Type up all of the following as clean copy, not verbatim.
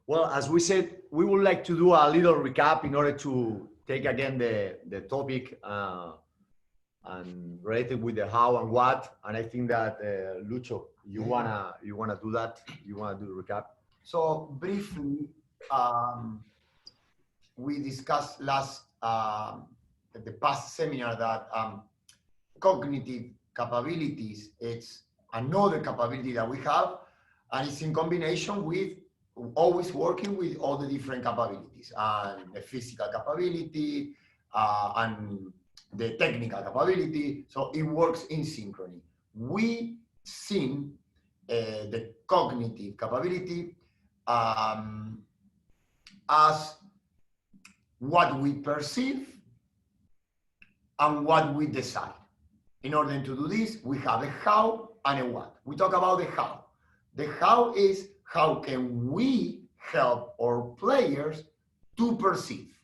Well, as we said, we would like to do a little recap in order to take again the topic and related with the how and what. And I think that Lucho, you wanna do that? You wanna do the recap? So briefly, we discussed at the past seminar that cognitive capabilities, it's another capability that we have, and it's in combination with always working with all the different capabilities, and the physical capability and the technical capability. So it works in synchrony. We see the cognitive capability as what we perceive and what we decide. In order to do this, we have a how and a what. We talk about the how. The how is how can we help our players to perceive.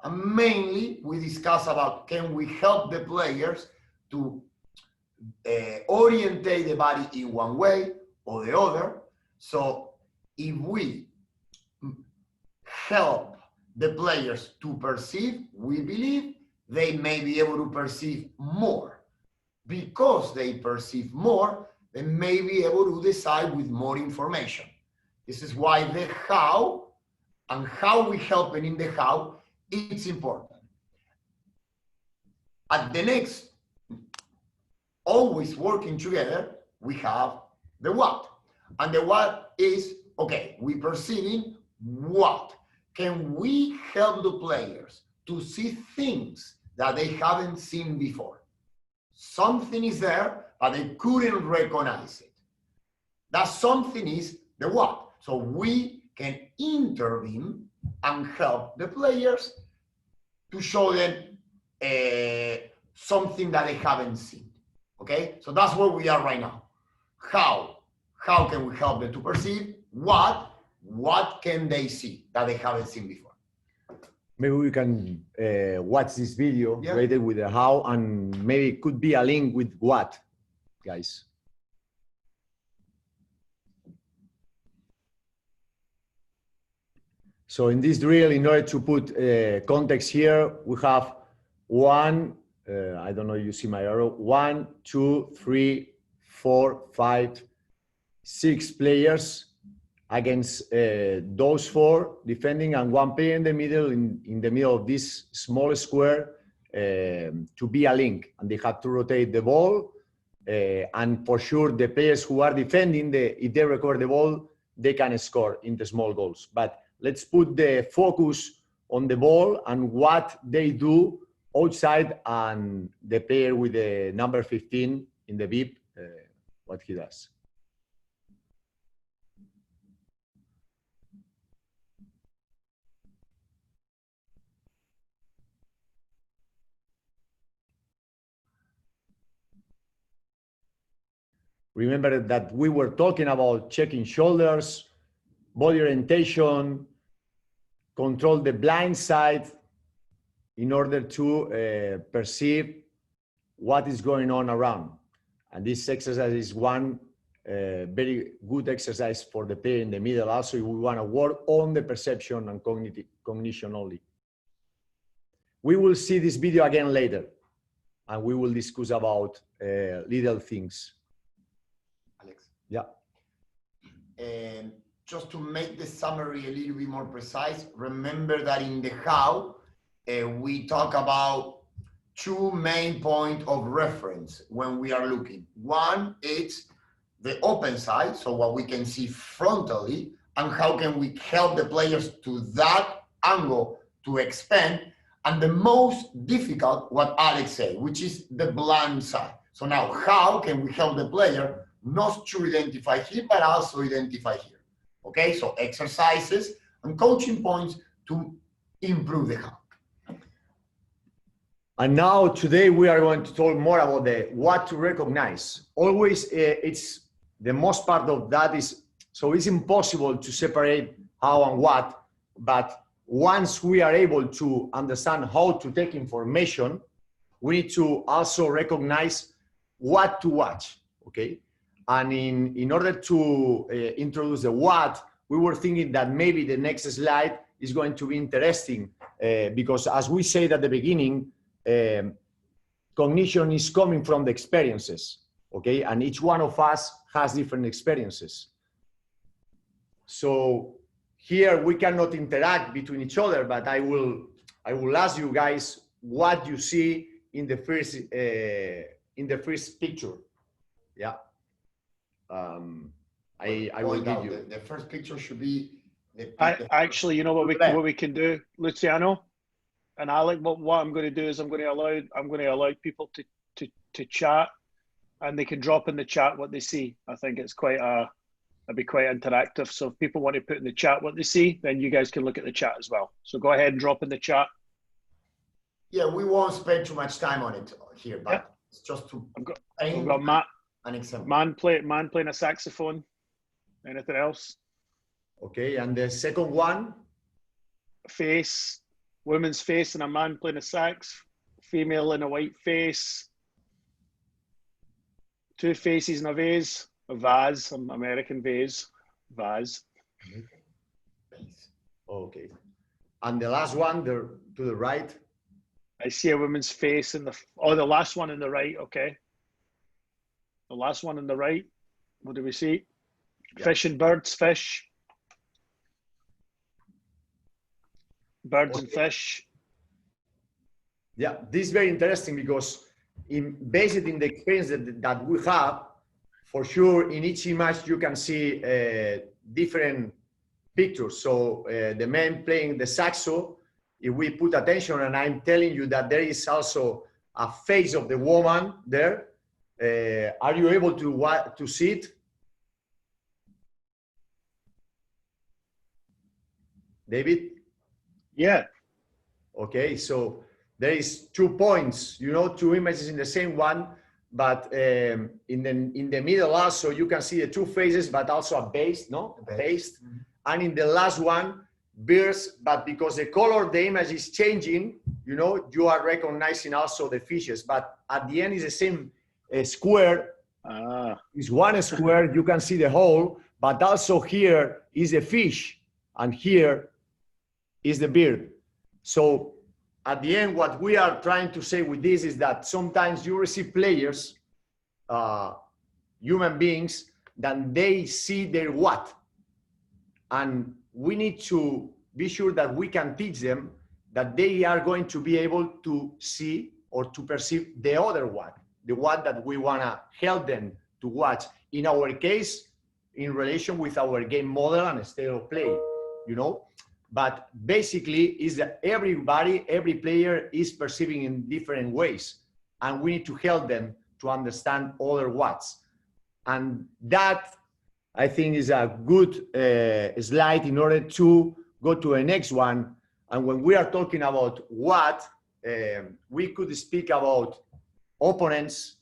And mainly we discuss about can we help the players to orientate the body in one way or the other. So if we help the players to perceive, we believe they may be able to perceive more. Because they perceive more, they may be able to decide with more information. This is why the how and how we help them in the how, it's important. At the next, always working together, we have the what. And the what is, okay, we perceiving what. Can we help the players to see things that they haven't seen before? Something is there, but they couldn't recognize it. That something is the what. So we can intervene and help the players to show them something that they haven't seen. Okay, so that's where we are right now. How can we help them to perceive? What can they see that they haven't seen before? Maybe we can watch this video related with the how, and maybe it could be a link with what, guys. So in this drill, in order to put context here, we have one, I don't know if you see my arrow, 1, 2, 3, 4, 5, 6 players against those 4 defending, and 1 player in the middle, in the middle of this small square to be a link. And they have to rotate the ball. And for sure, the players who are defending, if they recover the ball, they can score in the small goals. But let's put the focus on the ball and what they do outside, and the player with the number 15 in the VIP, what he does. Remember that we were talking about checking shoulders, body orientation, control the blind side in order to perceive what is going on around. And this exercise is one very good exercise for the player in the middle. Also, we want to work on the perception and cognition only. We will see this video again later, and we will discuss about little things. Alex. Yeah. And just to make the summary a little bit more precise, remember that in the how, we talk about 2 main points of reference when we are looking. One is the open side, so what we can see frontally, and how can we help the players to that angle to expand. And the most difficult, what Alex said, which is the blind side. So now, how can we help the player not to identify here, but also identify here? Okay, so exercises and coaching points to improve the how. And now today we are going to talk more about the what to recognize. Always it's the most part of that is, so it's impossible to separate how and what, but once we are able to understand how to take information, we need to also recognize what to watch, okay? And in order to introduce the what, we were thinking that maybe the next slide is going to be interesting because as we said at the beginning, cognition is coming from the experiences, okay? And each one of us has different experiences. So here we cannot interact between each other, but I will ask you guys what you see in the first picture. Yeah. I will give you. The first picture should be. Actually, you know what we can do, Luciano and Alec. What I'm going to do is I'm going to allow people to chat, and they can drop in the chat what they see. I think it's it'd be quite interactive. So if people want to put in the chat what they see, then you guys can look at the chat as well. So go ahead and drop in the chat. Yeah, we won't spend too much time on it here, but yeah. It's just to. I've got Matt. An example. Man playing a saxophone. Anything else? Okay, and the second one? Face, woman's face and a man playing a sax. Female in a white face. Two faces in a vase. A vase, an American vase. Vase. Okay. And the last one, to the right? I see a woman's face in the last one on the right, okay. The last one on the right, what do we see? Yeah. Fish and birds, fish. Birds and fish. Yeah, this is very interesting because based in the experience that we have, for sure, in each image you can see different pictures. So the man playing the saxo, if we put attention, and I'm telling you that there is also a face of the woman there. Are you able to see it? David? Yeah. Okay, so there is 2 points, you know, 2 images in the same one, but in the middle also you can see the 2 faces, but also a base, no? A base. Mm-hmm. And in the last one, birds, but because the color of the image is changing, you know, you are recognizing also the fishes, but at the end is the same square. Is one square, you can see the whole, but also here is a fish, and here is the bird. So at the end, what we are trying to say with this is that sometimes you receive players, human beings, that they see their what. And we need to be sure that we can teach them that they are going to be able to see or to perceive the other one, the one that we want to help them to watch. In our case, in relation with our game model and style of play, you know. But basically is that every player is perceiving in different ways, and we need to help them to understand other whats. And that, I think, is a good slide in order to go to the next one. And when we are talking about what, we could speak about opponents,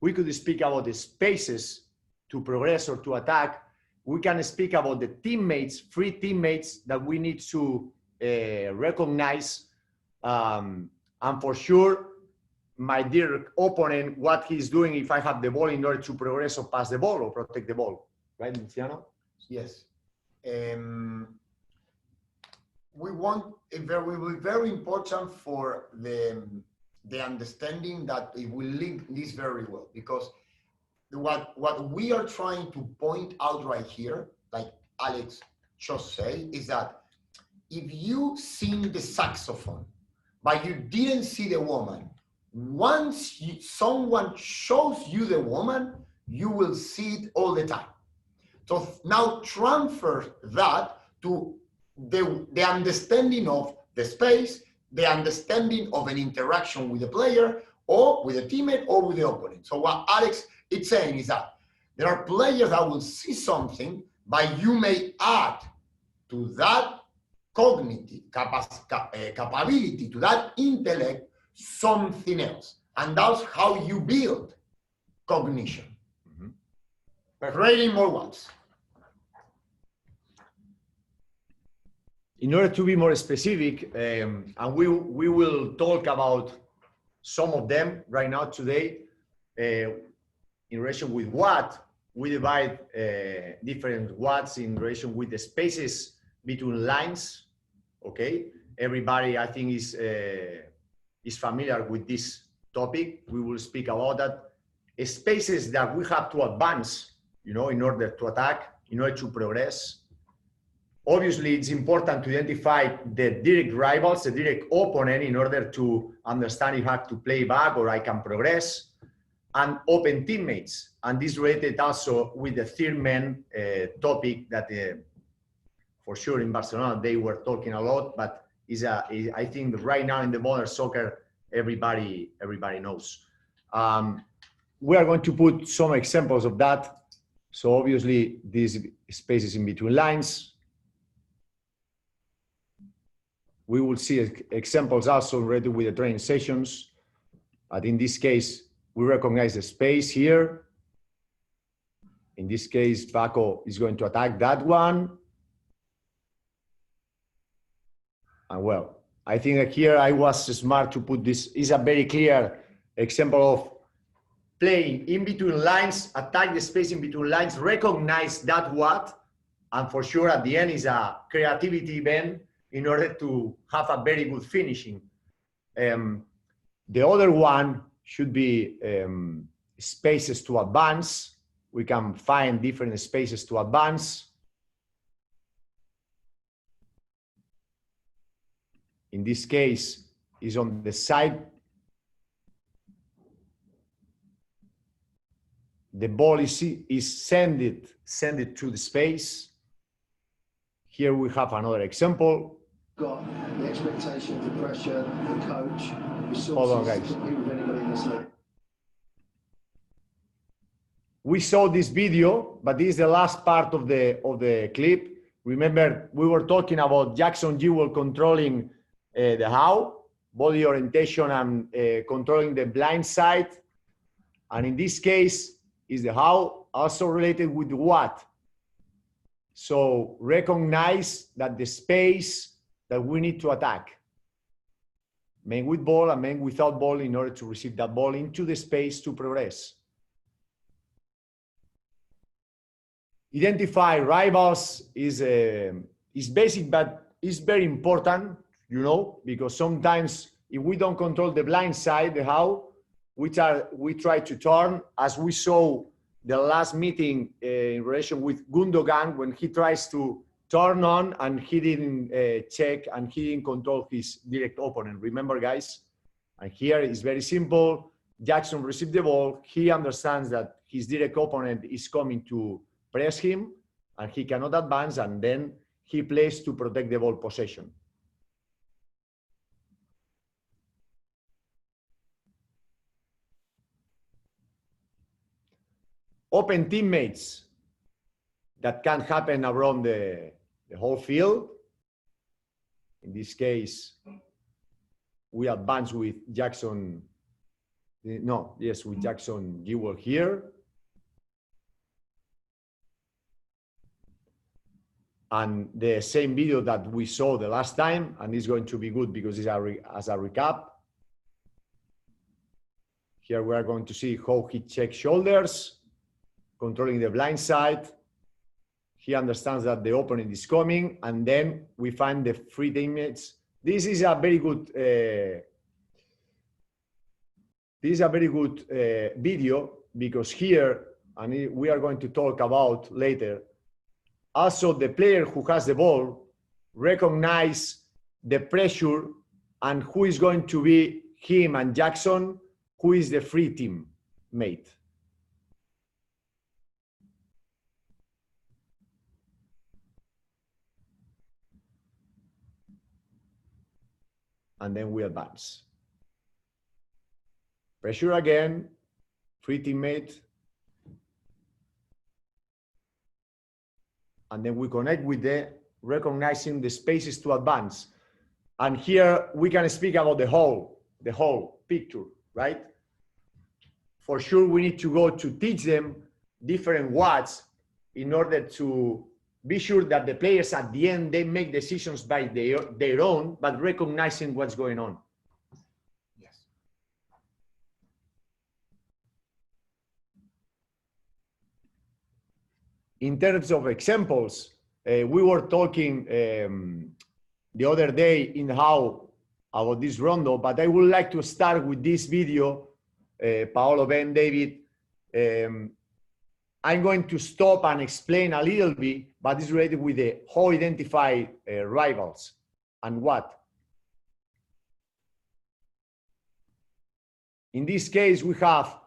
we could speak about the spaces to progress or to attack. We can speak about the teammates, free teammates that we need to recognize. And for sure, my dear opponent, what he's doing if I have the ball in order to progress or pass the ball or protect the ball. Right, Luciano? Yes. We want it will be very important for the understanding that it will link this very well, because what we are trying to point out right here, like Alex just said, is that if you sing the saxophone, but you didn't see the woman, once someone shows you the woman, you will see it all the time. So now transfer that to the understanding of the space, the understanding of an interaction with the player or with a teammate or with the opponent. So what Alex is saying is that there are players that will see something, but you may add to that cognitive capability, to that intellect, something else. And that's how you build cognition. Creating more ones. In order to be more specific, and we will talk about some of them right now today, in relation with what we divide different watts in relation with the spaces between lines. Okay, everybody I think is familiar with this topic. We will speak about that. Spaces that we have to advance, you know, in order to attack, in order to progress. Obviously, it's important to identify the direct rivals, the direct opponent, in order to understand if I have to play back or I can progress, and open teammates. And this related also with the third man topic that for sure in Barcelona they were talking a lot, but I think right now in the modern soccer, everybody knows. We are going to put some examples of that. So obviously these spaces in between lines. We will see examples also related with the training sessions. But in this case, we recognize the space here. In this case, Paco is going to attack that one. And well, I think that here I was smart to put this. Is a very clear example of playing in between lines, attack the space in between lines, recognize that what, and for sure at the end is a creativity event in order to have a very good finishing. The other one should be spaces to advance. We can find different spaces to advance. In this case, is on the side. The ball is sent it to the space. Here we have another example. Got the expectation, the pressure, the coach. Hold on, guys. We saw this video, but this is the last part of the clip. Remember, we were talking about Jackson Jewell controlling the how, body orientation, and controlling the blind side. And in this case, is the how also related with the what. So recognize that the space that we need to attack, men with ball and men without ball, in order to receive that ball into the space to progress. Identify rivals is basic, but it's very important, you know, because sometimes if we don't control the blind side, the how, we try to turn, as we saw the last meeting in relation with Gundogan, when he tries to turn on and he didn't check and he didn't control his direct opponent. Remember, guys? And here it's very simple. Jackson received the ball. He understands that his direct opponent is coming to press him and he cannot advance, and then he plays to protect the ball possession. Open teammates that can happen around the whole field. In this case, we advance with Jackson. With Jackson Jewell here. And the same video that we saw the last time, and it's going to be good because it's as a recap. Here we are going to see how he checks shoulders, controlling the blind side. He understands that the opponent is coming, and then we find the free teammates. This is a very good video, because here, and we are going to talk about later, also the player who has the ball recognize the pressure and who is going to be him and Jackson, who is the free teammate. And then we advance. Pressure again, free teammate. And then we connect with the recognizing the spaces to advance. And here we can speak about the whole picture, right? For sure, we need to go to teach them different watts in order to be sure that the players at the end, they make decisions by their own, but recognizing what's going on. Yes. in terms of examples, we were talking the other day in how about this rondo, but I would like to start with this video, Paolo, Ben, David. I'm going to stop and explain a little bit, but it's related with the how identify rivals and what. In this case, we have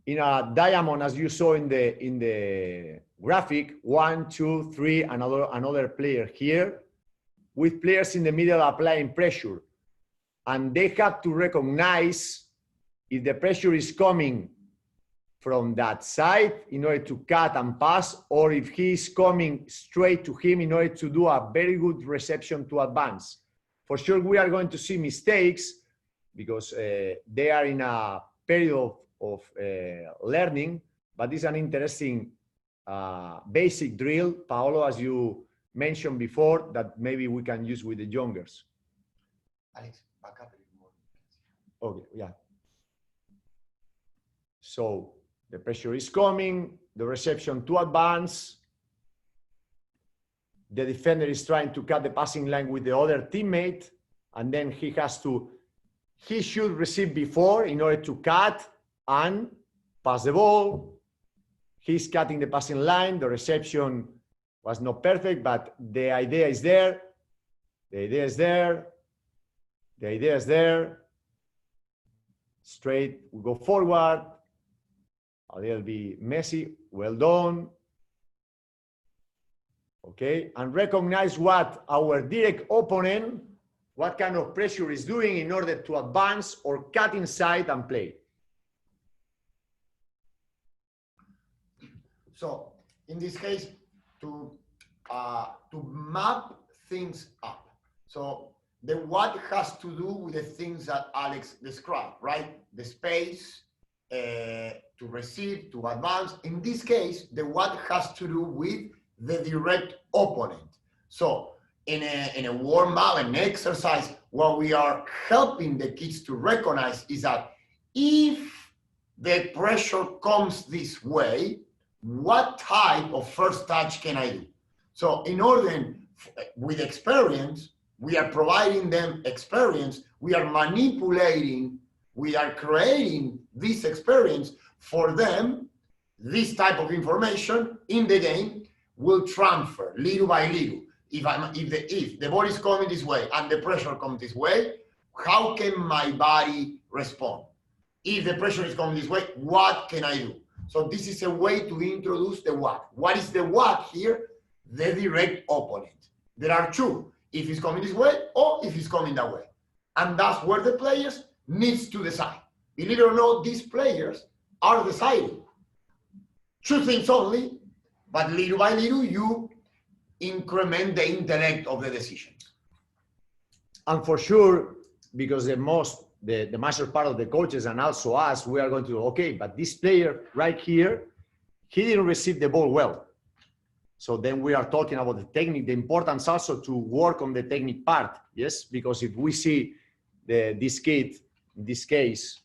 in a diamond, as you saw in the graphic, 1, 2, 3, another player here, with players in the middle applying pressure, and they have to recognize if the pressure is coming from that side in order to cut and pass, or if he is coming straight to him in order to do a very good reception to advance. For sure, we are going to see mistakes because they are in a period of learning, but it's an interesting basic drill, Paolo, as you mentioned before, that maybe we can use with the youngers. Alex, back up a little more. Okay, yeah. So the pressure is coming, the reception to advance. The defender is trying to cut the passing line with the other teammate, and then he should receive before in order to cut and pass the ball. He's cutting the passing line. The reception was not perfect, but the idea is there. The idea is there. The idea is there. Straight, we go forward. A little bit messy. Well done. Okay, and recognize what our direct opponent, what kind of pressure is doing in order to advance or cut inside and play. So in this case, to map things up. So the what has to do with the things that Alex described, right? The space to receive, to advance. In this case, the what has to do with the direct opponent. So in a warm-up, an exercise, what we are helping the kids to recognize is that if the pressure comes this way, what type of first touch can I do? So in order, with experience, we are providing them experience, we are manipulating, we are creating this experience for them. This type of information in the game will transfer little by little. If the ball is coming this way and the pressure comes this way, how can my body respond? If the pressure is coming this way, what can I do? So this is a way to introduce the what. What is the what here? The direct opponent. There are two, if it's coming this way or if it's coming that way. And that's where the players needs to decide. Believe it or not, these players are deciding. Two things only, but little by little you increment the intellect of the decisions. And for sure, because the master part of the coaches and also us, we are going to, okay, but this player right here, he didn't receive the ball well. So then we are talking about the technique, the importance also to work on the technique part, yes? Because if we see this kid, in this case,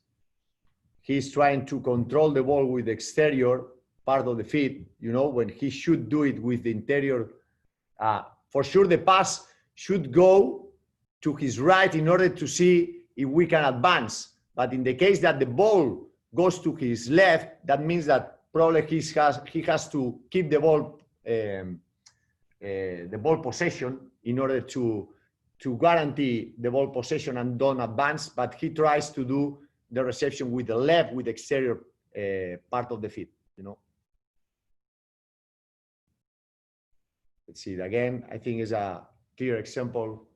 he's trying to control the ball with the exterior part of the feet, you know, when he should do it with the interior. For sure, the pass should go to his right in order to see if we can advance. But in the case that the ball goes to his left, that means that probably he has to keep the ball possession in order to guarantee the ball possession and don't advance. But he tries to do the reception with the left, with the exterior part of the feet, you know. Let's see it again. I think it's a clear example.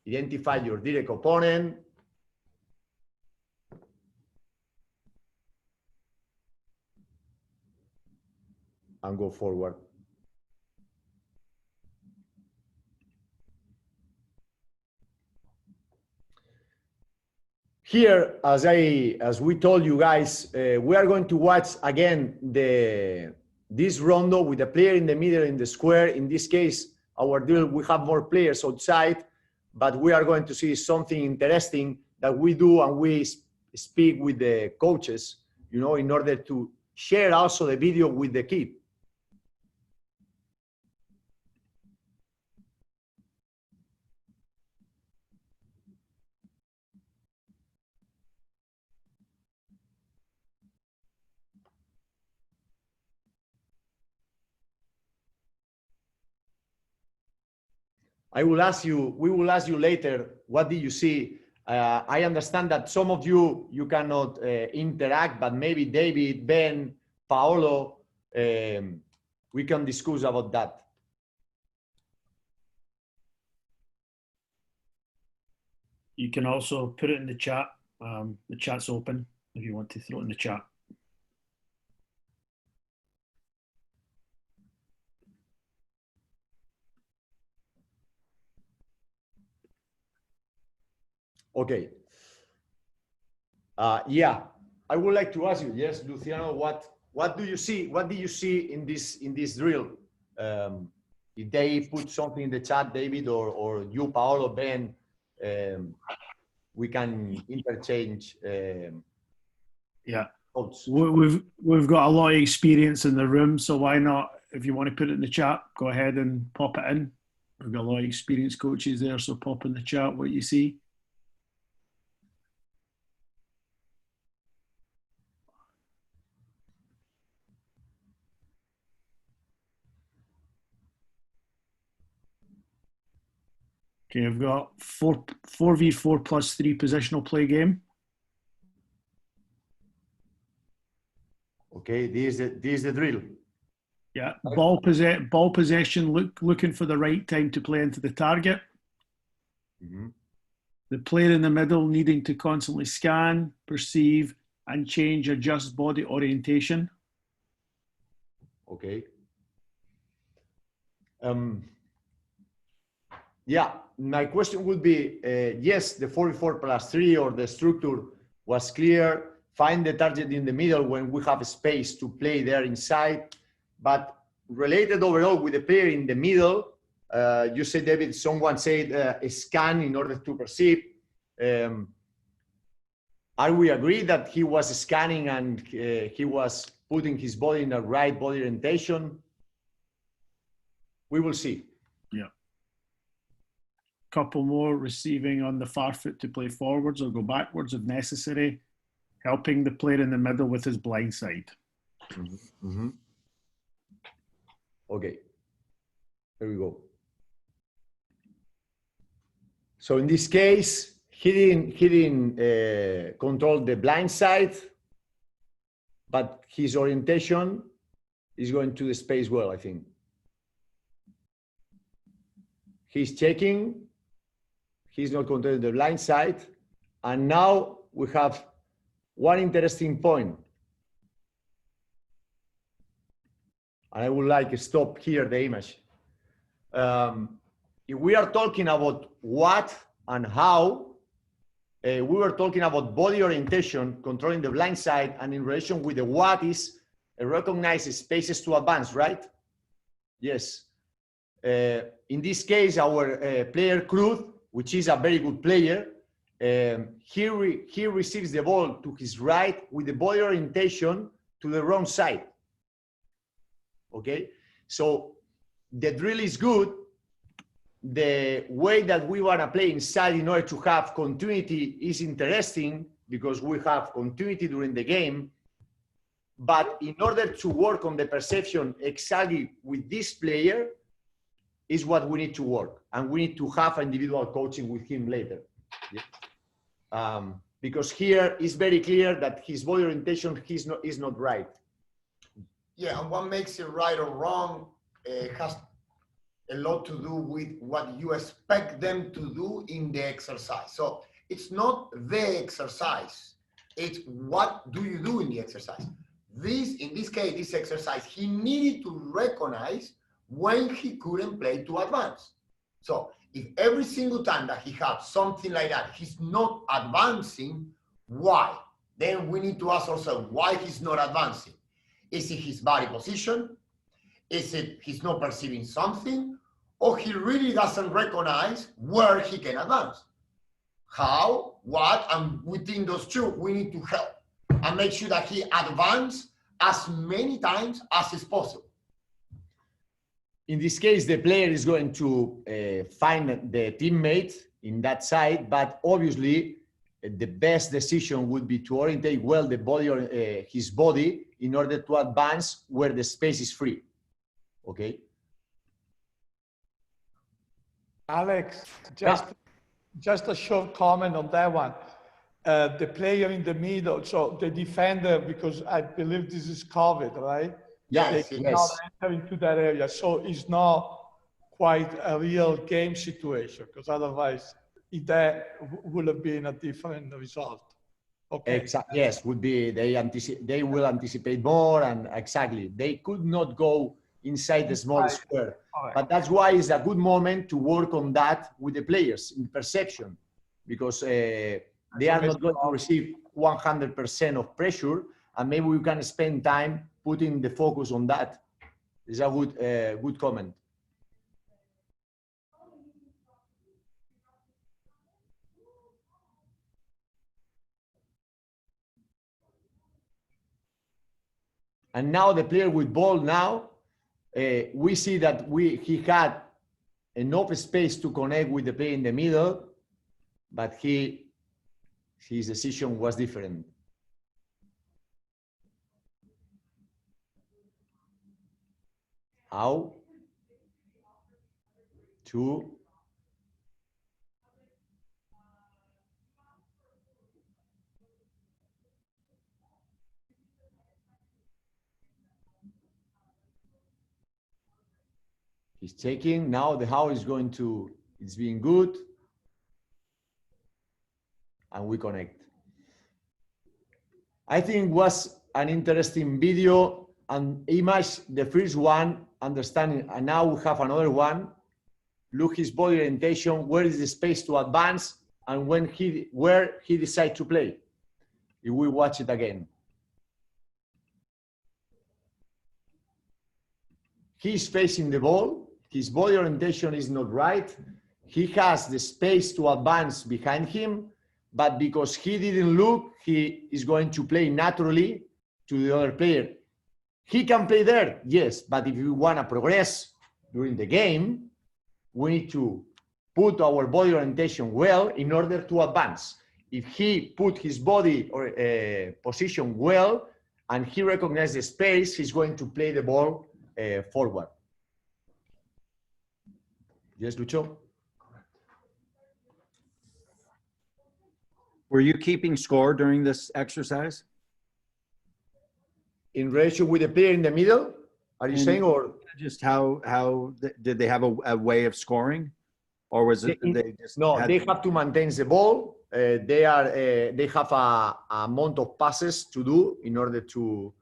Identify your direct opponent. And go forward. Here, as we told you guys, we are going to watch again this rondo with the player in the middle in the square. In this case, our drill, we have more players outside, but we are going to see something interesting that we do, and we speak with the coaches, you know, in order to share also the video with the kid. I will ask you, we will ask you later, what did you see? I understand that some of you cannot interact, but maybe David, Ben, Paolo, we can discuss about that. You can also put it in the chat. The chat's open if you want to throw it in the chat. Okay. Yeah, I would like to ask you, yes, Luciano, what do you see? What do you see in this drill? If they put something in the chat, David, or you, Paolo, Ben, we can interchange. Yeah, thoughts. we've got a lot of experience in the room, so why not? If you want to put it in the chat, go ahead and pop it in. We've got a lot of experienced coaches there, so pop in the chat what you see. Okay, I've got 4v4 plus 3 positional play game. Okay, this is the drill. Yeah, ball possession, looking for the right time to play into the target. Mm-hmm. The player in the middle needing to constantly scan, perceive, and adjust body orientation. Okay. Yeah, my question would be, yes, the 4v4 plus 3 or the structure was clear. Find the target in the middle when we have space to play there inside. But related overall with the player in the middle, you said, David, someone said a scan in order to perceive. Are we agreed that he was scanning and he was putting his body in the right body orientation? We will see. Yeah. Couple more, receiving on the far foot to play forwards or go backwards if necessary, helping the player in the middle with his blind side. Mm-hmm. Mm-hmm. Okay, here we go. So in this case, he didn't control the blind side, but his orientation is going to the space well, I think. He's checking, he's not controlling the blind side, and now we have one interesting point. And I would like to stop here the image. If we are talking about what and how, we were talking about body orientation, controlling the blind side, and in relation with the what is recognize spaces to advance, right? Yes. In this case, our player Cruz, which is a very good player, he receives the ball to his right with the body orientation to the wrong side. Okay, so the drill is good. The way that we want to play inside in order to have continuity is interesting because we have continuity during the game. But in order to work on the perception exactly with this player is what we need to work. And we need to have individual coaching with him later. Yeah. Because here it's very clear that his body orientation is not right. Yeah, and what makes it right or wrong has a lot to do with what you expect them to do in the exercise. So it's not the exercise, it's what do you do in the exercise. In this case, this exercise, he needed to recognize when he couldn't play to advance. So if every single time that he had something like that, he's not advancing, why? Then we need to ask ourselves why he's not advancing. Is it his body position? Is it he's not perceiving something? Or he really doesn't recognize where he can advance? How, what, and within those two, we need to help and make sure that he advances as many times as is possible. In this case, the player is going to find the teammate in that side, but obviously the best decision would be to orientate well the body or his body in order to advance where the space is free. Okay. Alex, just a short comment on that one. The player in the middle, so the defender, because I believe this is COVID, right? Yes, They yes. cannot enter into that area. So it's not quite a real game situation, because otherwise that would have been a different result. Okay. Exactly. Yes, would be they will anticipate more, and exactly they could not go inside the small square. But that's why it's a good moment to work on that with the players in perception, because they are not going to receive 100% of pressure, and maybe we can spend time putting the focus on that. It's a good comment. And now the player with ball now, we see that he had enough space to connect with the player in the middle, but his decision was different. How? 2. He's checking. Now the how is going to, it's being good. And we connect. I think was an interesting video and image, the first one, understanding, and now we have another one. Look his body orientation, where is the space to advance, and where he decides to play. If we watch it again. He's facing the ball, his body orientation is not right, he has the space to advance behind him, but because he didn't look, he is going to play naturally to the other player. He can play there, yes, but if we want to progress during the game, we need to put our body orientation well in order to advance. If he put his body or position well and he recognizes the space, he's going to play the ball forward. Yes, Lucho? Were you keeping score during this exercise? In relation with the player in the middle, are you saying, or just how did they have a way of scoring, or was it they just they have to maintain the ball. They have a amount of passes to do in order to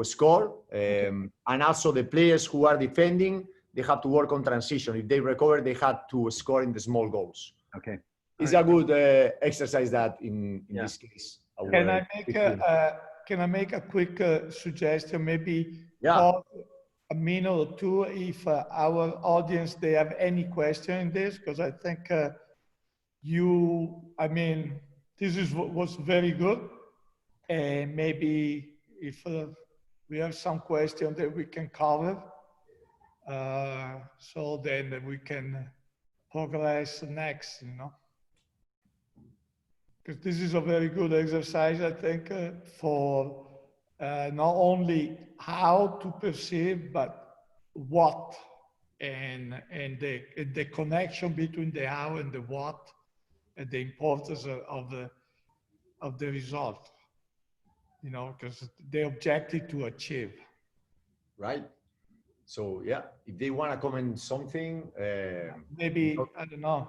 score, and also the players who are defending, they have to work on transition. If they recover, they have to score in the small goals. Okay. It's a good exercise that in this case. Can I make a quick suggestion? Maybe pause a minute or two if our audience, they have any question in this, because I think this was very good. And maybe if we have some questions that we can cover, so then we can progress next, Because this is a very good exercise, I think, for not only how to perceive, but what, and the connection between the how and the what, and the importance of the result, because the objective to achieve. Right. So yeah, if they want to comment something, maybe I don't know.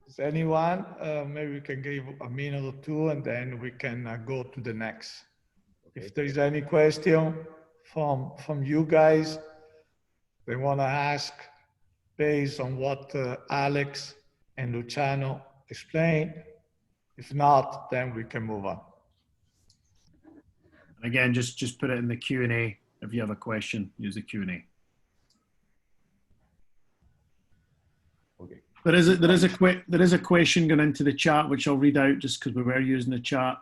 Is anyone? Maybe we can give a minute or two, and then we can go to the next. Okay. If there is any question from you guys, they want to ask based on what Alex and Luciano explained. If not, then we can move on. Again, just put it in the Q&A. If you have a question, use the Q&A. Okay. There is a question going into the chat, which I'll read out just because we were using the chat.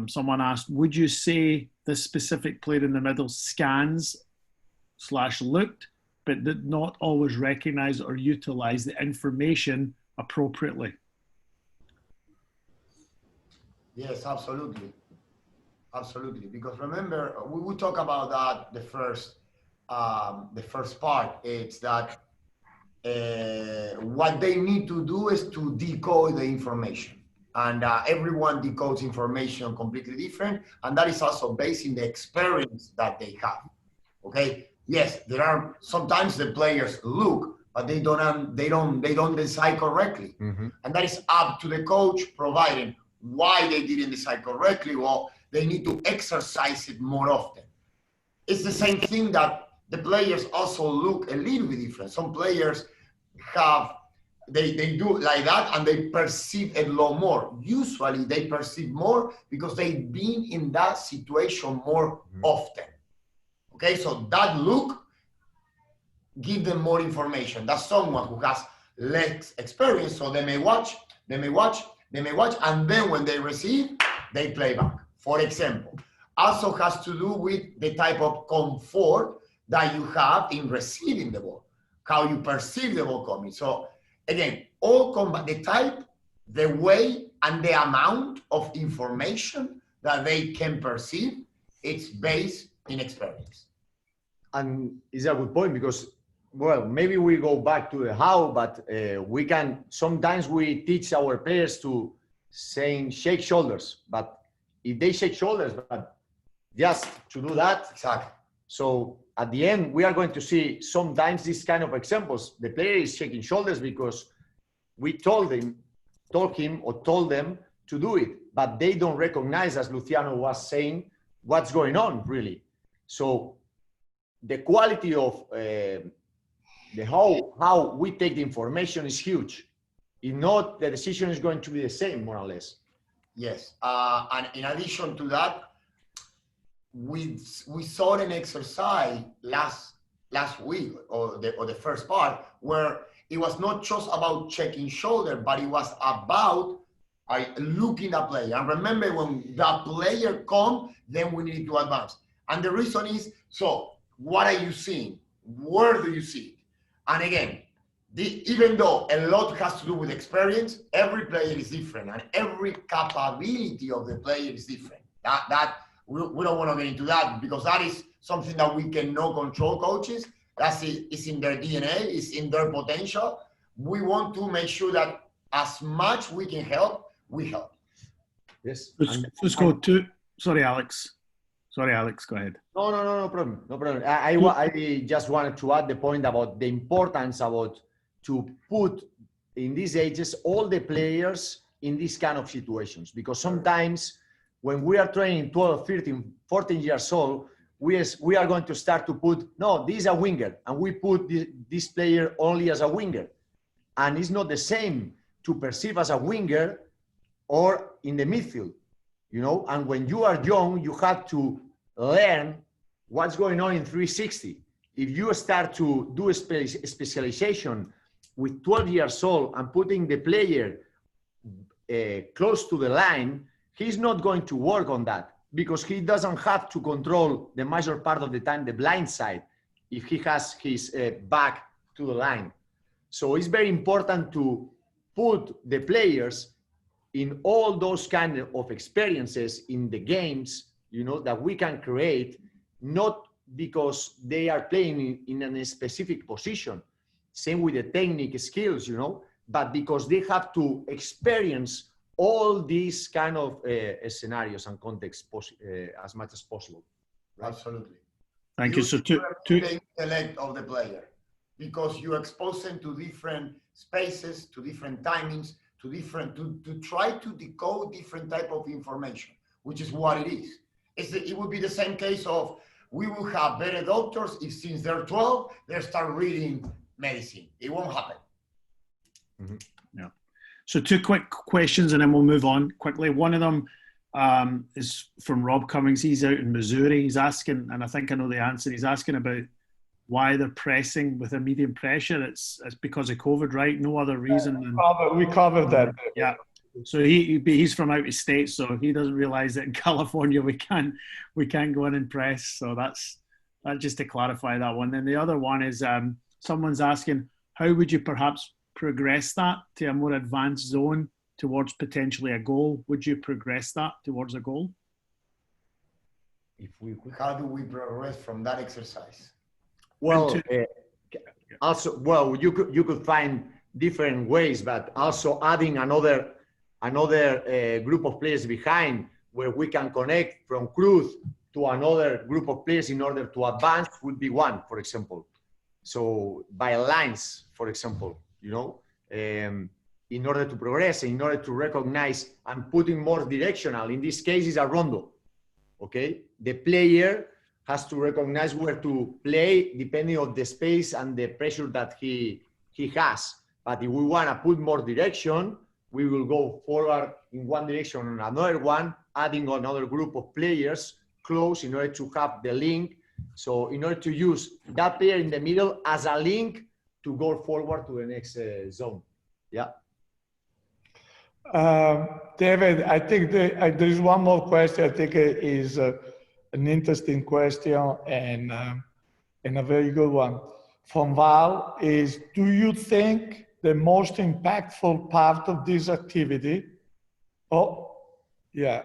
Someone asked, would you say this specific player in the middle scans/looked, but did not always recognize or utilize the information appropriately? Yes, absolutely. Absolutely. Because remember, we will talk about that the first part. It's that what they need to do is to decode the information. And everyone decodes information completely different. And that is also based in the experience that they have. Okay. Yes, there are sometimes the players look, but they don't decide correctly. Mm-hmm. And that is up to the coach, providing why they didn't decide correctly. Well, they need to exercise it more often. It's the same thing that the players also look a little bit different. Some players have, they do like that and they perceive a lot more. Usually they perceive more because they've been in that situation more often. Okay, so that look give them more information. That's someone who has less experience, so they may watch, and then when they receive, they play back. For example, also has to do with the type of comfort that you have in receiving the ball, how you perceive the ball coming. So again, all the type, the way, and the amount of information that they can perceive, it's based in experience. And it's a good point because, well, maybe we go back to the how, but sometimes we teach our players to saying shake shoulders, but if they shake shoulders, but just to do that. Exactly. So at the end, we are going to see sometimes these kind of examples. The player is shaking shoulders because we told them to do it, but they don't recognize, as Luciano was saying, what's going on really. So the quality of how we take the information is huge. If not, the decision is going to be the same, more or less. Yes, and in addition to that, we saw an exercise last week or the first part where it was not just about checking shoulder, but it was about looking at player. And remember, when the player comes, then we need to advance. And the reason is, so what are you seeing? Where do you see it? And again, even though a lot has to do with experience, every player is different, and every capability of the player is different. That we don't want to get into that because that is something that we cannot control, coaches. It's in their DNA, it's in their potential. We want to make sure that as much we can help, we help. Yes. Let's go to. Sorry, Alex, go ahead. No problem. I just wanted to add the point about the importance about to put in these ages all the players in these kind of situations, because sometimes when we are training 12, 13, 14 years old, we are going to start to put, no, this is a winger, and we put this player only as a winger. And it's not the same to perceive as a winger or in the midfield, you know? And when you are young, you have to learn what's going on in 360. If you start to do a specialization with 12 years old and putting the player close to the line, he's not going to work on that because he doesn't have to control the major part of the time the blind side if he has his back to the line. So it's very important to put the players in all those kind of experiences in the games, you know, that we can create, not because they are playing in a specific position, same with the technique skills, you know, but because they have to experience all these kind of scenarios and contexts as much as possible. Right? Absolutely. Thank you. So the intellect of the player, because you expose them to different spaces, to different timings, to try to decode different type of information, which is what it is. It would be the same case of we will have better doctors if since they're 12, they start reading medicine. It won't happen. Mm-hmm. Yeah. So 2 quick questions and then we'll move on quickly. One of them is from Rob Cummings. He's out in Missouri. He's asking, and I think I know the answer, he's asking about why they're pressing with a medium pressure. It's because of COVID, right? No other reason. We covered that. Yeah. So he's from out of state, so he doesn't realize that in California we can't go in and press. So that's just to clarify that one. Then the other one is someone's asking, how would you perhaps progress that to a more advanced zone towards potentially a goal? Would you progress that towards a goal? How do we progress from that exercise? Well, also, well, you could find different ways, but also adding another group of players behind where we can connect from Cruz to another group of players in order to advance would be one, for example. So by lines, for example, you know, in order to progress, in order to recognize and putting more directional, in this case is a rondo, okay? The player has to recognize where to play depending on the space and the pressure that he has. But if we want to put more direction, we will go forward in one direction and another one, adding another group of players close in order to have the link. So in order to use that player in the middle as a link to go forward to the next zone. Yeah. David, I think there is one more question. I think it is an interesting question and a very good one. From Val is, do you think the most impactful part of this activity? Oh, yeah.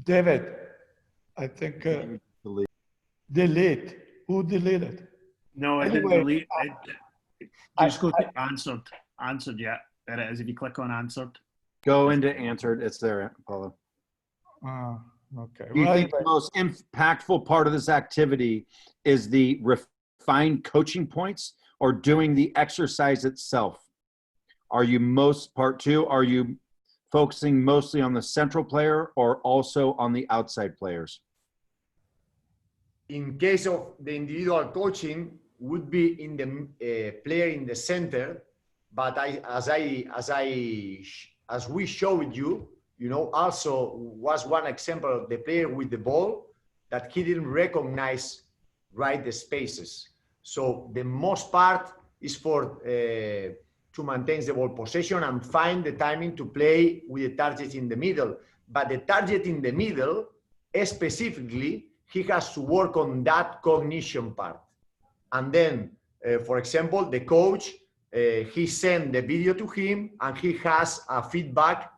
David, I think delete. Who deleted? No, I didn't delete it. Just go to answered. Answered, yeah. There it is. If you click on answered. Go into answered. It's there, Paulo. Okay. Do you think the most impactful part of this activity is the refined coaching points or doing the exercise itself? Are you part two? Are you focusing mostly on the central player or also on the outside players? In case of the individual coaching, would be in the player in the center, but as we showed you, you know, also was one example of the player with the ball that he didn't recognize right the spaces. So the most part is for to maintain the ball possession and find the timing to play with the target in the middle. But the target in the middle, specifically, he has to work on that cognition part. And then, for example, the coach, he sent the video to him and he has a feedback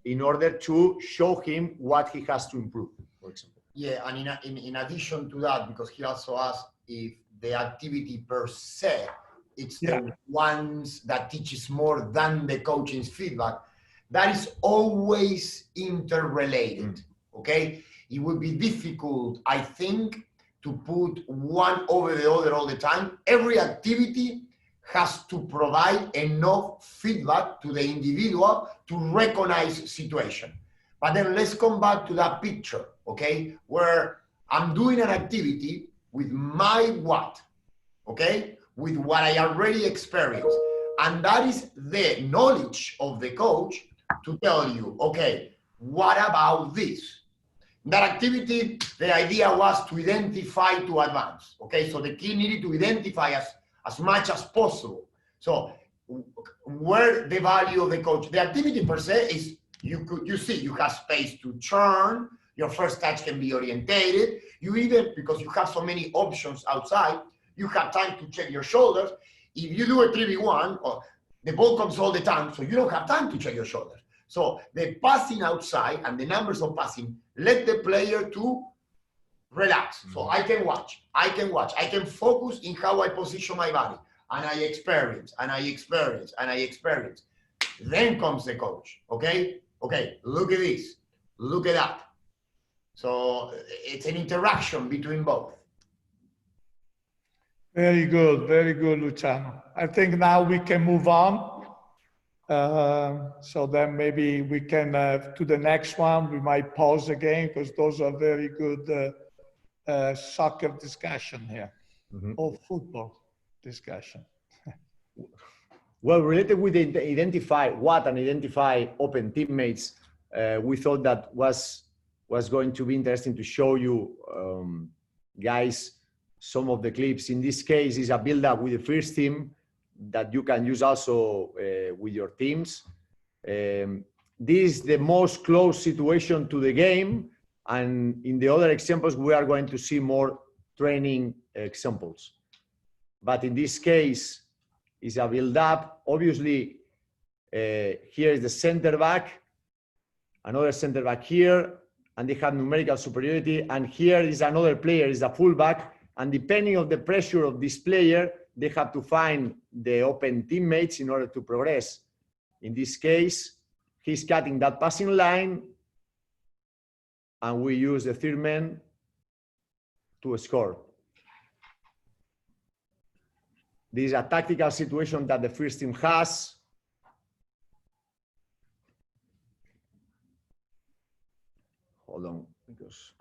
in order to show him what he has to improve, for example. Yeah, and in addition to that, because he also asked if the activity per se, it's the ones that teaches more than the coaching's feedback, that is always interrelated, okay? It would be difficult, I think, to put one over the other all the time. Every activity has to provide enough feedback to the individual to recognize situation. But then let's come back to that picture, okay? Where I'm doing an activity with my what, okay? With what I already experienced. And that is the knowledge of the coach to tell you, okay, what about this? That activity, the idea was to identify to advance, okay? So the key needed to identify as much as possible. So where the value of the coach, the activity per se is, you see, you have space to turn, your first touch can be orientated, you even, because you have so many options outside, you have time to check your shoulders. If you do a 3v1, the ball comes all the time, so you don't have time to check your shoulders. So the passing outside and the numbers of passing let the player to relax. So I can watch, I can focus in how I position my body, and I experience, and I experience, and I experience. Then comes the coach, okay? Okay, look at this, look at that. So it's an interaction between both. Very good, Luciano. I think now we can move on. So then maybe we can, to the next one, we might pause again because those are very good soccer discussion here, or football discussion. Well, related with identify what and identify open teammates, we thought that was going to be interesting to show you guys some of the clips. In this case, is a build-up with the first team that you can use also with your teams. This is the most close situation to the game. And in the other examples, we are going to see more training examples. But in this case, it's a build-up. Obviously, here is the center back, another center back here, and they have numerical superiority. And here is another player, is a fullback. And depending on the pressure of this player, they have to find the open teammates in order to progress. In this case, he's cutting that passing line, and we use the third man to score. This is a tactical situation that the first team has. Hold on, because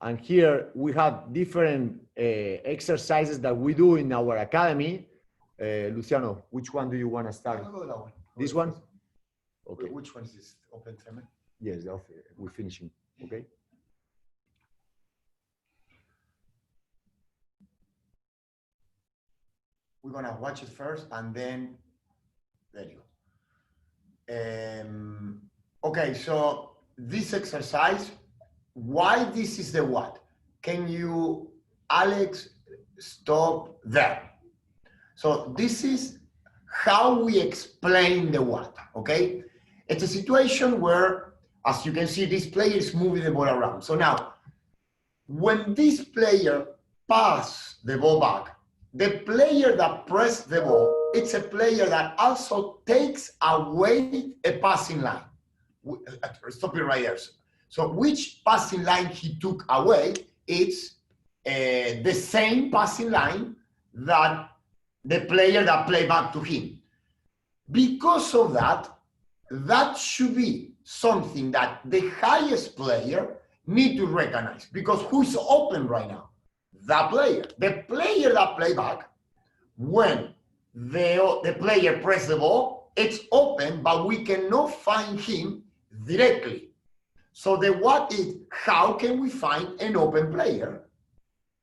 and here we have different exercises that we do in our academy. Luciano, which one do you want to start? I'll go that one. This one? Okay. Which one is this? Open treatment? Yes, we're finishing. Okay. We're gonna watch it first and then there you go. Okay, so this exercise, why this is the what? Can you, Alex, stop there? So this is how we explain the what, okay? It's a situation where, as you can see, this player is moving the ball around. So now, when this player passes the ball back, the player that pressed the ball, it's a player that also takes away a passing line. Stop it right there. So which passing line he took away, it's the same passing line that the player that played back to him. Because of that, that should be something that the highest player need to recognize. Because who's open right now? The player. The player that played back, when the player press the ball, it's open, but we cannot find him directly. So the what is, how can we find an open player?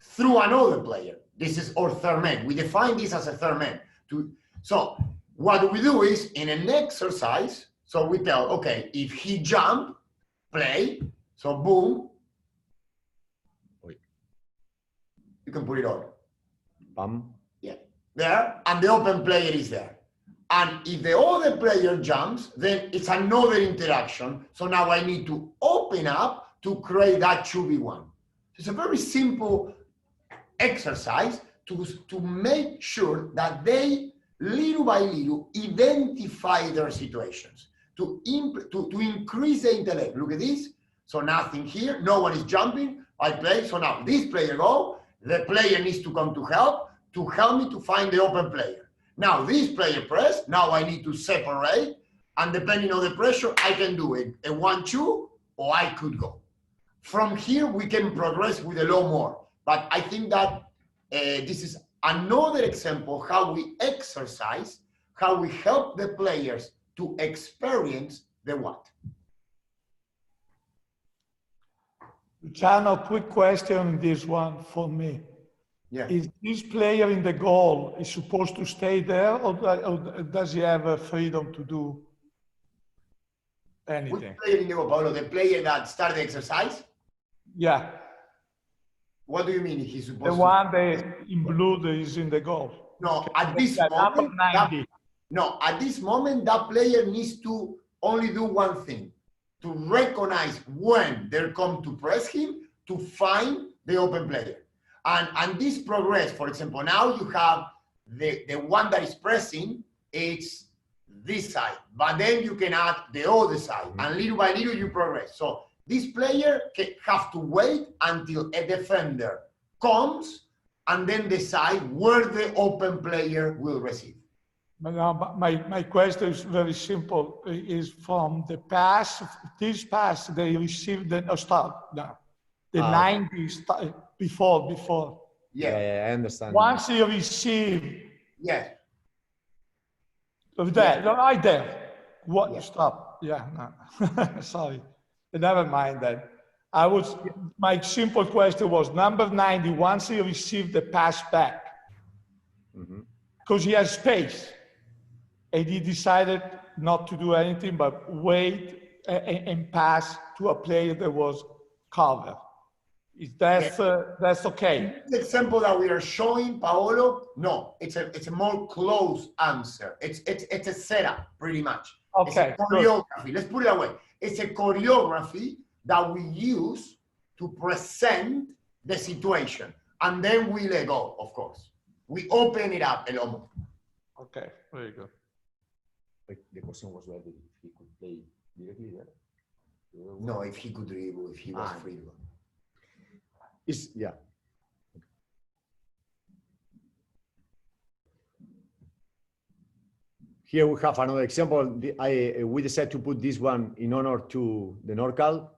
Through another player. This is our third man. We define this as a third man. So what we do is, in an exercise, so we tell, okay, if he jump, play, so boom, you can put it on. Bam. Yeah, there, and the open player is there. And if the other player jumps, then it's another interaction. So now I need to open up to create that 2v1. It's a very simple exercise to make sure that they, little by little, identify their situations, to increase the intellect. Look at this. So nothing here, no one is jumping, I play. So now this player go, the player needs to come to help me to find the open player. Now this player press, now I need to separate, and depending on the pressure, I can do it a 1-2, or I could go. From here, we can progress with a lot more. But I think that this is another example how we exercise, how we help the players to experience the what. Luciano, quick question on this one for me. Yeah. Is this player in the goal is supposed to stay there, or does he have a freedom to do anything? Which player in the goal, Paulo? The player that started the exercise? Yeah. What do you mean he's supposed The to? one that in blue that is in the goal. No, at this Number moment, 90. at this moment, that player needs to only do one thing, to recognize when they come to press him, to find the open player. And this progress, for example, now you have the one that is pressing, it's this side, but then you can add the other side, and little by little you progress. So this player have to wait until a defender comes and then decide where the open player will receive. My question is very simple. Is from the pass, this pass, they received the, the 90 before. Yeah, I understand. Once you receive. Yes. That, no, right there. What? Yeah. Stop. Yeah, no. Sorry. Never mind that. My simple question was number 90, once he received the pass back, because he has space, and he decided not to do anything but wait and pass to a player that was covered. That's okay. The example that we are showing, Paolo, no, it's a more close answer. It's a setup, pretty much. Okay. It's a choreography. Let's put it away. It's a choreography that we use to present the situation. And then we let go, of course. We open it up a lot more. Okay, very good. The question was whether he could play directly there. No, if he could dribble, if he was free. Yeah. Here we have another example. We decided to put this one in honor to the NorCal.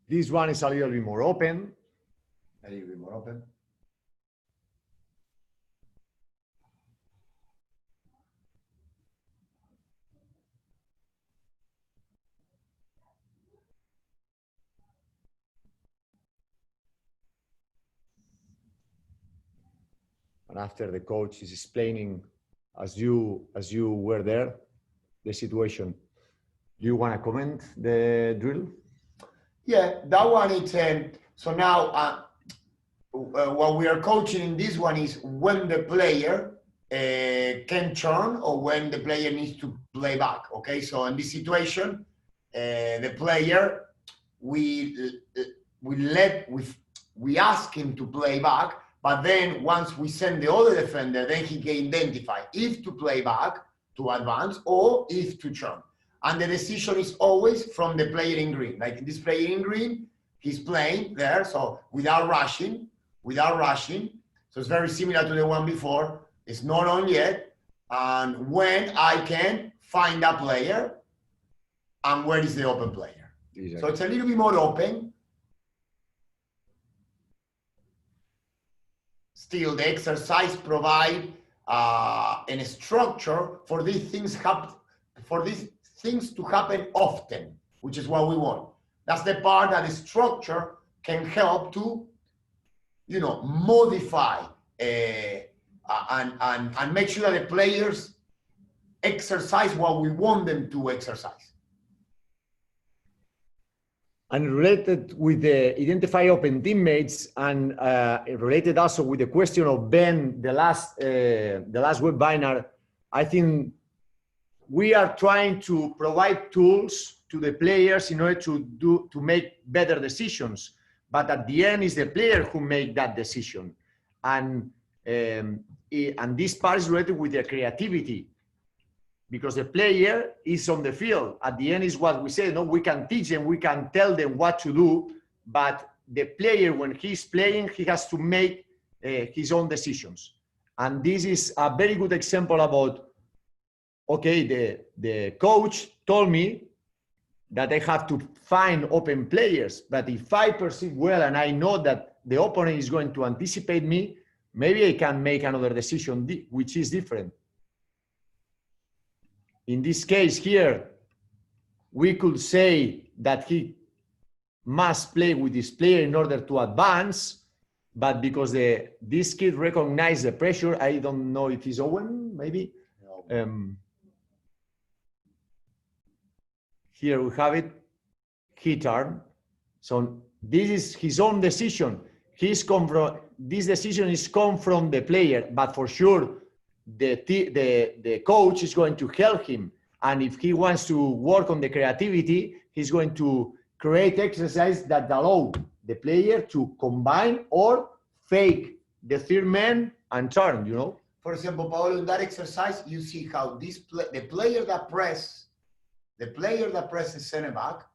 This one is a little bit more open. A little bit more open. And after the coach is explaining, as you were there, the situation. Do you want to comment the drill? Yeah, that one is, so now what we are coaching in this one is when the player can turn or when the player needs to play back, okay? So in this situation, the player, we ask him to play back, but then once we send the other defender, then he can identify if to play back to advance or if to turn. And the decision is always from the player in green. Like this player in green, he's playing there, so without rushing. So it's very similar to the one before. It's not on yet. And when I can find a player, and where is the open player? Exactly. So it's a little bit more open. Still, the exercise provide a structure for these things to happen often, which is what we want. That's the part that the structure can help to, modify and make sure that the players exercise what we want them to exercise. And related with the identify open teammates, and related also with the question of Ben, the last webinar, I think we are trying to provide tools to the players in order to make better decisions. But at the end, it's the player who make that decision. And this part is related with their creativity, because the player is on the field. At the end is what we say, no, we can teach them, we can tell them what to do, but the player, when he's playing, he has to make his own decisions. And this is a very good example about, okay, the coach told me that I have to find open players, but if I perceive well and I know that the opponent is going to anticipate me, maybe I can make another decision which is different. In this case here, we could say that he must play with this player in order to advance, but because this kid recognized the pressure, I don't know if he's Owen, maybe. Here we have it, he turned. So this is his own decision. This decision is come from the player, but for sure, the coach is going to help him. And if he wants to work on the creativity, he's going to create exercise that allow the player to combine or fake the third man and turn, For example, Paolo, in that exercise, you see how the player that presses center back,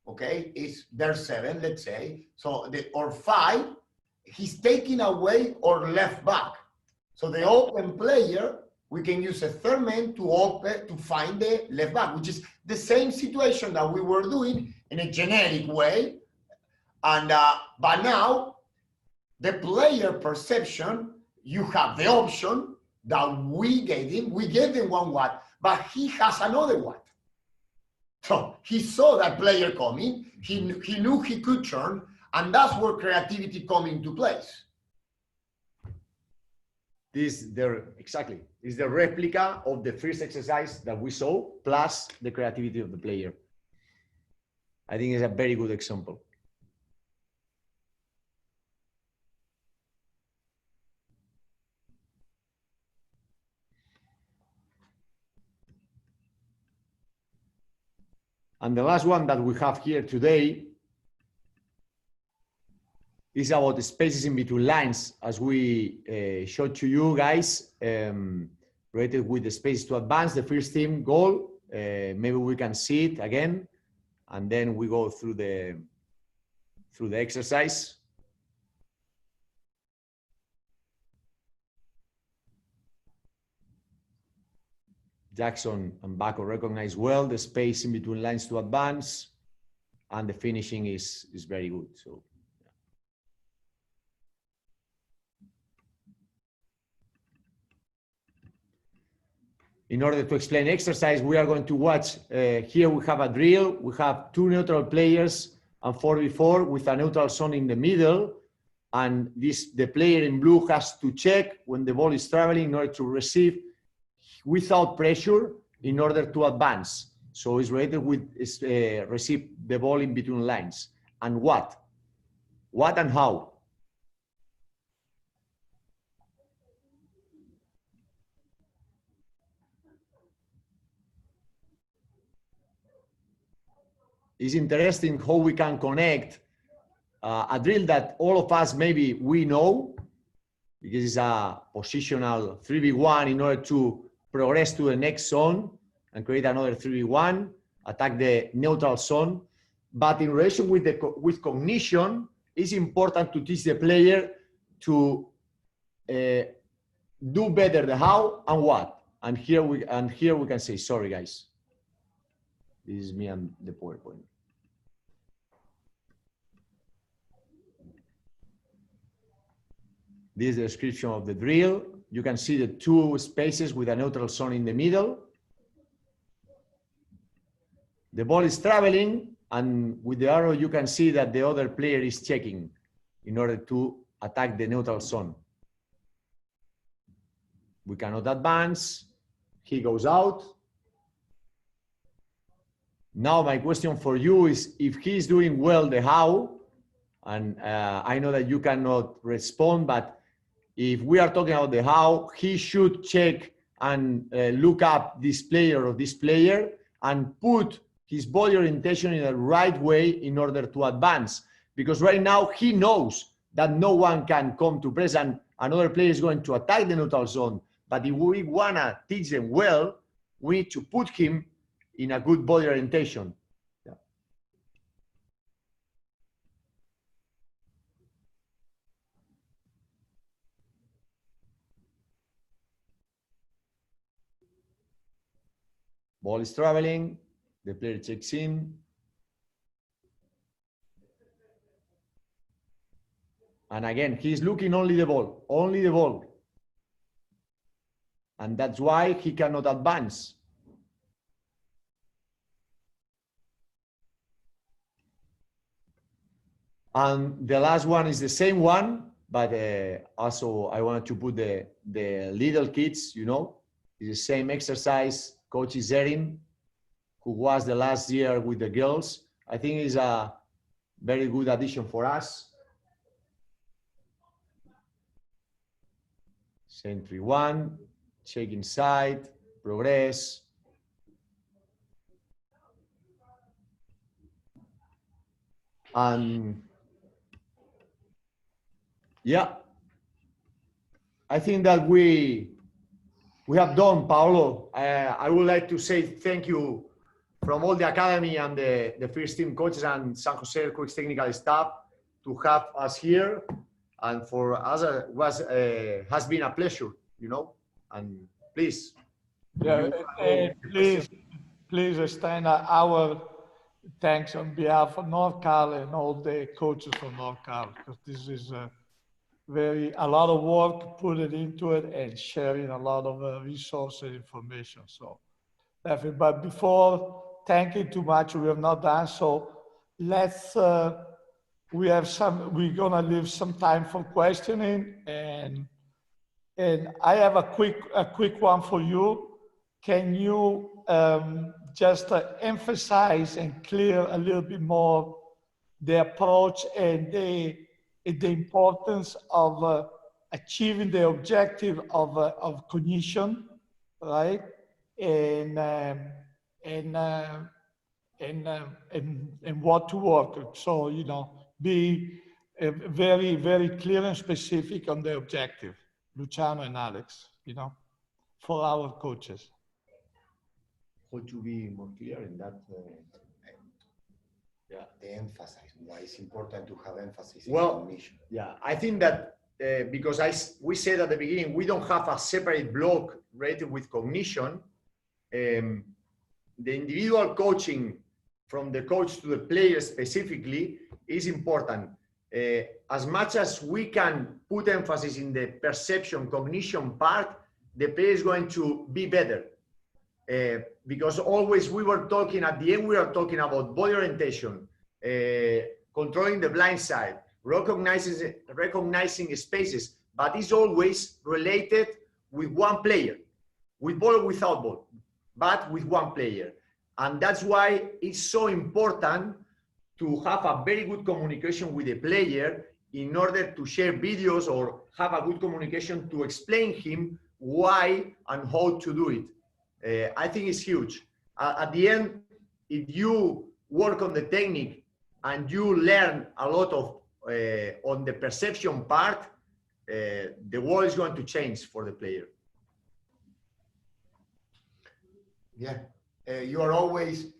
okay, is their 7, let's say. So or 5, he's taking away or left back. So the open player, we can use a third man to find the left back, which is the same situation that we were doing in a generic way. And but now, the player perception, you have the option that we gave him. We gave him 1 watt, but he has another one. So he saw that player coming. He knew he could turn, and that's where creativity comes into place. Exactly. It's the replica of the first exercise that we saw, plus the creativity of the player. I think it's a very good example. And the last one that we have here today is about the spaces in between lines, as we showed to you guys, related with the space to advance, the first team goal. Maybe we can see it again, and then we go through the exercise. Jackson and Baco recognize well the space in between lines to advance, and the finishing is very good. So, in order to explain exercise, we are going to watch. Here we have a drill. We have 2 neutral players and 4v4 with a neutral zone in the middle. And the player in blue has to check when the ball is traveling in order to receive without pressure in order to advance. So it's related with receive the ball in between lines. And what? What and how? It's interesting how we can connect a drill that all of us maybe we know, because it's a positional 3v1 in order to progress to the next zone and create another 3v1, attack the neutral zone. But in relation with cognition, it's important to teach the player to do better the how and what. And here we can say, sorry guys, this is me and the PowerPoint. This is the description of the drill. You can see the 2 spaces with a neutral zone in the middle. The ball is traveling, and with the arrow, you can see that the other player is checking in order to attack the neutral zone. We cannot advance. He goes out. Now, my question for you is, if he's doing well the how, and I know that you cannot respond, but if we are talking about the how, he should check and look up this player or this player and put his body orientation in the right way in order to advance. Because right now he knows that no one can come to press and another player is going to attack the neutral zone. But if we want to teach them well, we need to put him in a good body orientation. Yeah. Ball is traveling, the player checks in. And again, he's looking only the ball, only the ball. And that's why he cannot advance. And the last one is the same one, but also I wanted to put the little kids, you know, it's the same exercise. Coach Zerin, who was the last year with the girls, I think is a very good addition for us. Sentry 1, check inside, progress. And yeah, I think that we have done, Paolo. I would like to say thank you from all the academy and the first team coaches and San Jose Earthquakes technical staff to have us here. And for us, has been a pleasure, you know. And please. Yeah, please extend our thanks on behalf of North Cal and all the coaches from North Cal, because this is a lot of work put it into it and sharing a lot of resources and information. So definitely, but before thanking too much, we have not done. So let's, we're gonna leave some time for questioning, and I have a quick one for you. Can you just emphasize and clear a little bit more the approach and the importance of achieving the objective of cognition, right? And what to work with. So, you know, be very, very clear and specific on the objective, Luciano and Alex, you know, for our coaches. How to be more clear in that? Yeah, the emphasis. Why it's important to have emphasis Well, in cognition. Yeah, I think that because we said at the beginning, we don't have a separate block related with cognition. The individual coaching from the coach to the player specifically is important. As much as we can put emphasis in the perception cognition part, the player is going to be better. Because always we were talking, at the end we are talking about body orientation, controlling the blind side, recognizing spaces, but it's always related with one player, with ball or without ball, but with one player. And that's why it's so important to have a very good communication with the player in order to share videos or have a good communication to explain him why and how to do it. I think it's huge. At the end, if you work on the technique and you learn a lot of on the perception part, the world is going to change for the player. Yeah, you are always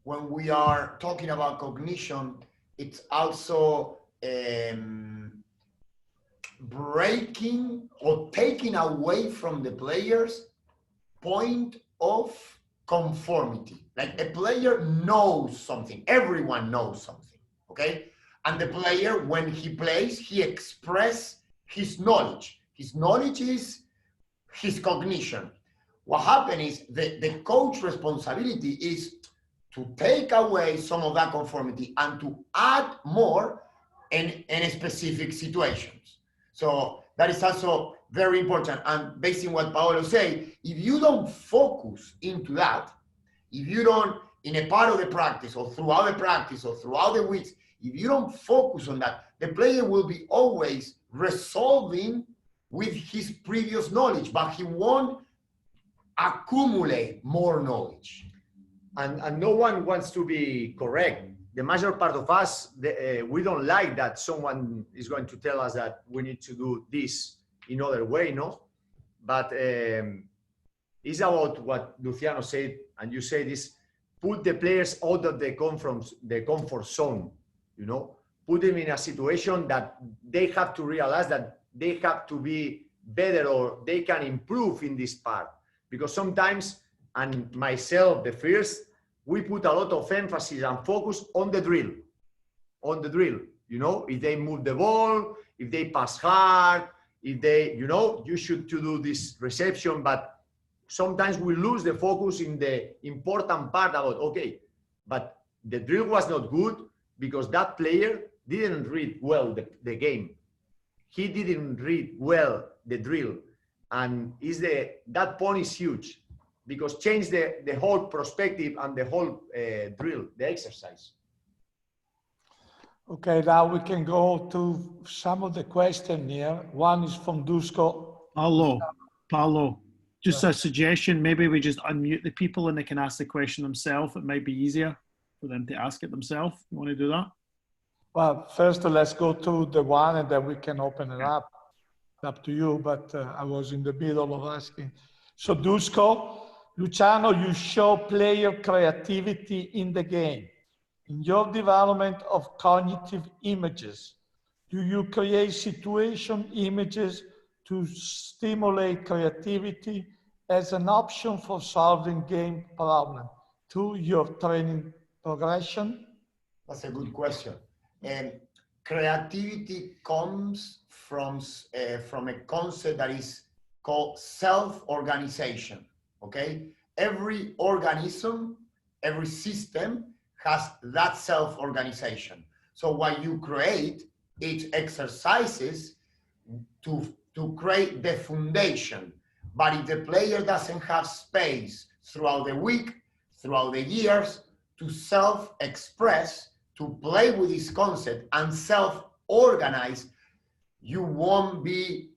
when we are talking about cognition, it's also breaking or taking away from the player's point of conformity. Like a player knows something, everyone knows something, okay? And the player, when he plays, he expresses his knowledge. His knowledge is his cognition. What happens is the coach responsibility is to take away some of that conformity and to add more in specific situations. So that is also very important. And based on what Paolo said, if you don't focus into that, if you don't, in a part of the practice or throughout the weeks, if you don't focus on that, the player will be always resolving with his previous knowledge, but he won't accumulate more knowledge. And no one wants to be correct. The major part of us, we don't like that someone is going to tell us that we need to do this in other way, no? But it's about what Luciano said, and you said is put the players out of the comfort zone, you know? Put them in a situation that they have to realize that they have to be better or they can improve in this part. Because sometimes, and myself, the first, we put a lot of emphasis and focus on the drill. You know, if they move the ball, if they pass hard, if they, you know, you should to do this reception, but sometimes we lose the focus in the important part about, okay, but the drill was not good because that player didn't read well the game. He didn't read well the drill. And that point is huge because change the whole perspective and the whole drill, the exercise. Okay, now we can go to some of the questions here. One is from Dusko. Paolo, just a suggestion. Maybe we just unmute the people and they can ask the question themselves. It might be easier for them to ask it themselves. You want to do that? Well, first let's go to the one and then we can open it up. It's up to you, but I was in the middle of asking. So Dusko, Luciano, you show player creativity in the game. In your development of cognitive images, do you create situation images to stimulate creativity as an option for solving game problem through your training progression? That's a good question. And creativity comes from a concept that is called self-organization, okay? Every organism, every system has that self-organization. So what you create, it exercises to create the foundation But if the player doesn't have space throughout the week, throughout the years, to self-express, to play with this concept and self-organize, you won't be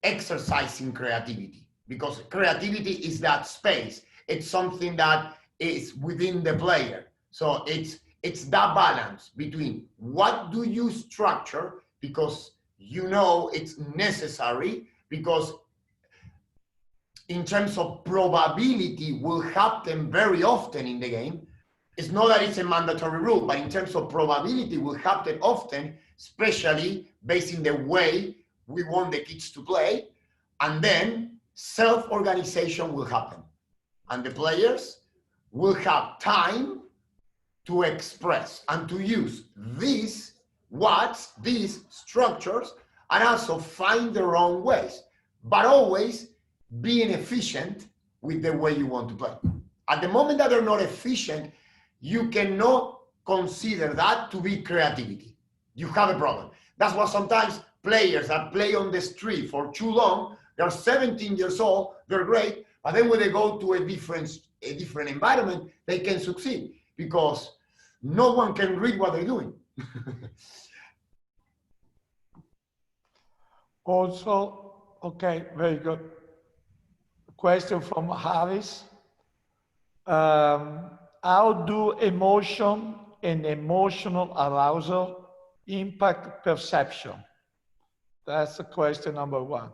exercising creativity, because creativity is that space. It's something that is within the player. So it's that balance between what do you structure because you know it's necessary, because in terms of probability will happen very often in the game. It's not that it's a mandatory rule, but in terms of probability will happen often, especially based in the way we want the kids to play. And then self-organization will happen. And the players will have time to express and to use these structures, and also find their own ways, but always being efficient with the way you want to play. At the moment that they're not efficient, you cannot consider that to be creativity. You have a problem. That's why sometimes players that play on the street for too long, they're 17 years old, they're great, but then when they go to a different environment, they can succeed because no one can read what they're doing. Also, okay, very good. Question from Harris. How do emotion and emotional arousal impact perception? That's the question number one.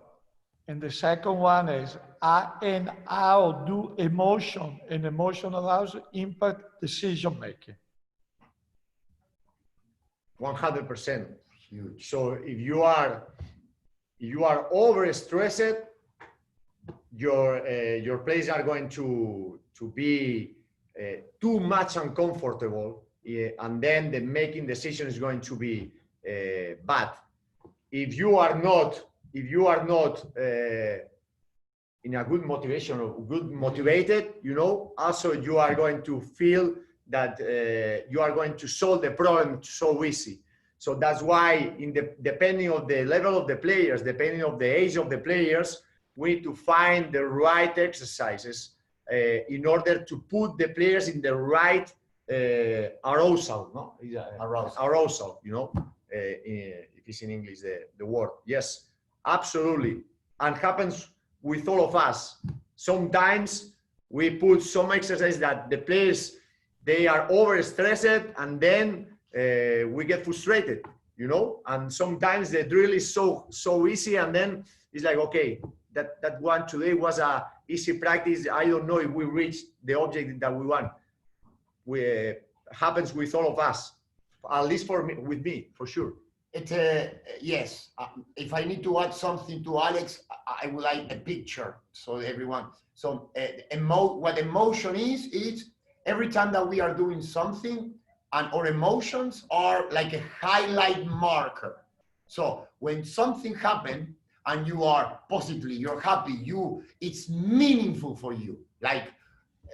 And the second one is, and how do emotion and emotional arousal impact decision making? 100%. Huge. So if you are overstressed, your players are going to be too much uncomfortable, and then the making decision is going to be bad. If you are not in a good motivation or good motivated, also you are going to feel that you are going to solve the problem so easy. So that's why depending on the level of the players, depending on the age of the players, we need to find the right exercises in order to put the players in the right arousal, no? Arousal, if it's in English, the word. Yes, absolutely. And happens with all of us. Sometimes we put some exercise that the players, they are overstressed, and then we get frustrated, and sometimes the drill is so easy, and then it's like, okay, that one today was a easy practice. I don't know if we reached the object that we want. Happens with all of us, at least with me, for sure. Yes. If I need to add something to Alex, I would like a picture so everyone. So what emotion is every time that we are doing something, and our emotions are like a highlight marker. So when something happens and you are positively, you're happy, it's meaningful for you. Like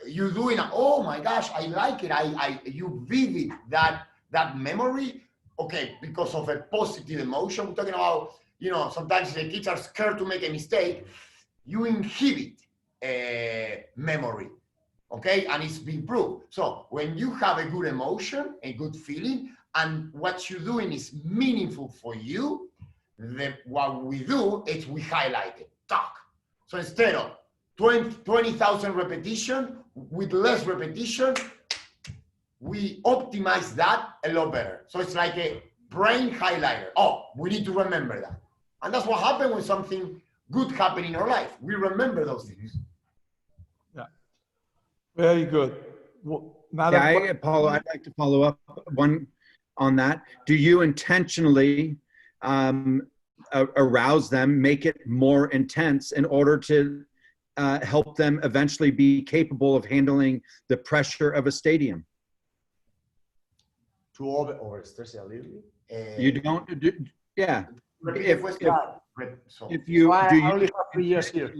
you're doing, oh my gosh, I like it. You vivid that memory. Okay, because of a positive emotion. We're talking about, sometimes the kids are scared to make a mistake. You inhibit memory. Okay, and it's been proved. So when you have a good emotion, a good feeling, and what you're doing is meaningful for you, what we do is we highlight it, talk. So instead of 20,000 repetition, with less repetition, we optimize that a lot better. So it's like a brain highlighter. Oh, we need to remember that. And that's what happens when something good happens in our life. We remember those things. Very good. Paulo, I'd like to follow up one on that. Do you intentionally arouse them, make it more intense in order to help them eventually be capable of handling the pressure of a stadium? To overstress a little bit? You don't do, yeah. If you I only have 3 years here.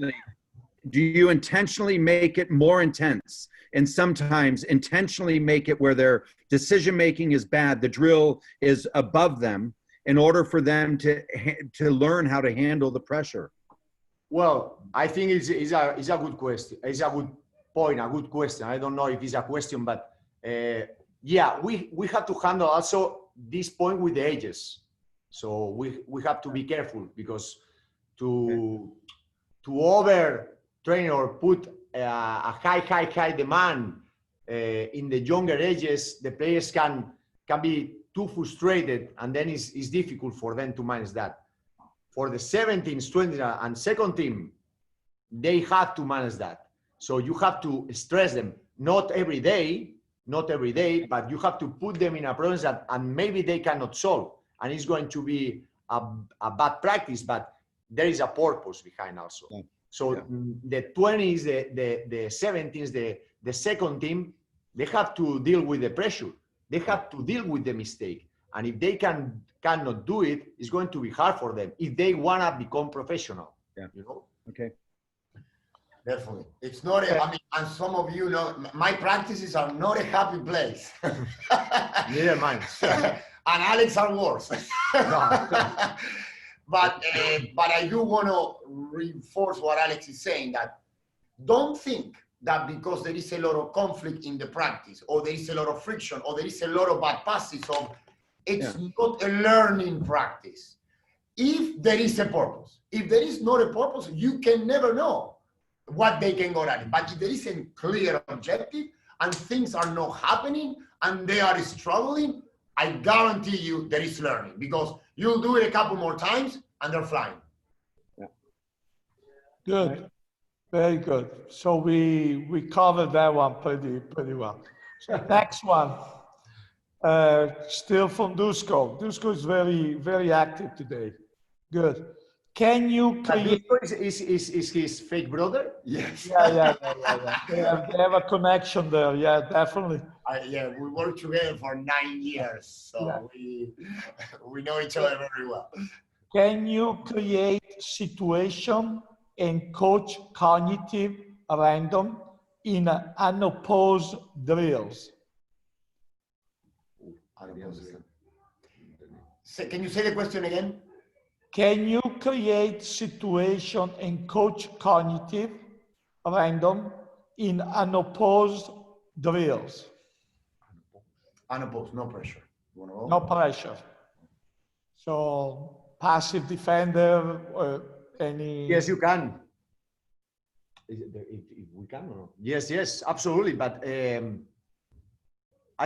Do you intentionally make it more intense, and sometimes intentionally make it where their decision making is bad, the drill is above them, in order for them to learn how to handle the pressure? Well, I think it's a good question. It's a good point, a good question. I don't know if it's a question, but yeah, we have to handle also this point with the ages. So we have to be careful, because to overtrain or put a high demand in the younger ages, the players can be too frustrated, and then it's difficult for them to manage that. For the 17s, 20s, and second team, they have to manage that. So you have to stress them, not every day, but you have to put them in a problem that and maybe they cannot solve. And it's going to be a bad practice, but there is a purpose behind also. Yeah. So yeah. The 20s, the 17s, the second team, they have to deal with the pressure. They have to deal with the mistake. And if they cannot do it, it's going to be hard for them if they want to become professional. Yeah. You know? Okay. Definitely. It's not I mean, and some of you know, my practices are not a happy place. Neither mine. And Alex are worse. But I do want to reinforce what Alex is saying, that don't think that because there is a lot of conflict in the practice, or there is a lot of friction, or there is a lot of bad passes, or it's not a learning practice. If there is a purpose, if there is not a purpose, you can never know what they can go at it. But if there is a clear objective and things are not happening and they are struggling, I guarantee you there is learning, because you'll do it a couple more times and they're flying. Yeah. Good. Very good. So we covered that one pretty well. So next one, still from Dusko. Dusko is very active today. Good. Can you create? Is his fake brother? Yes. Yeah. They have a connection there. Yeah, definitely. Yeah, we worked together for 9 years, so we know each other very well. Can you create situation and coach cognitive random in unopposed drills? So, can you say the question again? Can you create situation and coach cognitive random in unopposed drills? Unopposed, no pressure. No pressure. So passive defender, any? Yes, you can. If we can or not? Yes, absolutely. But I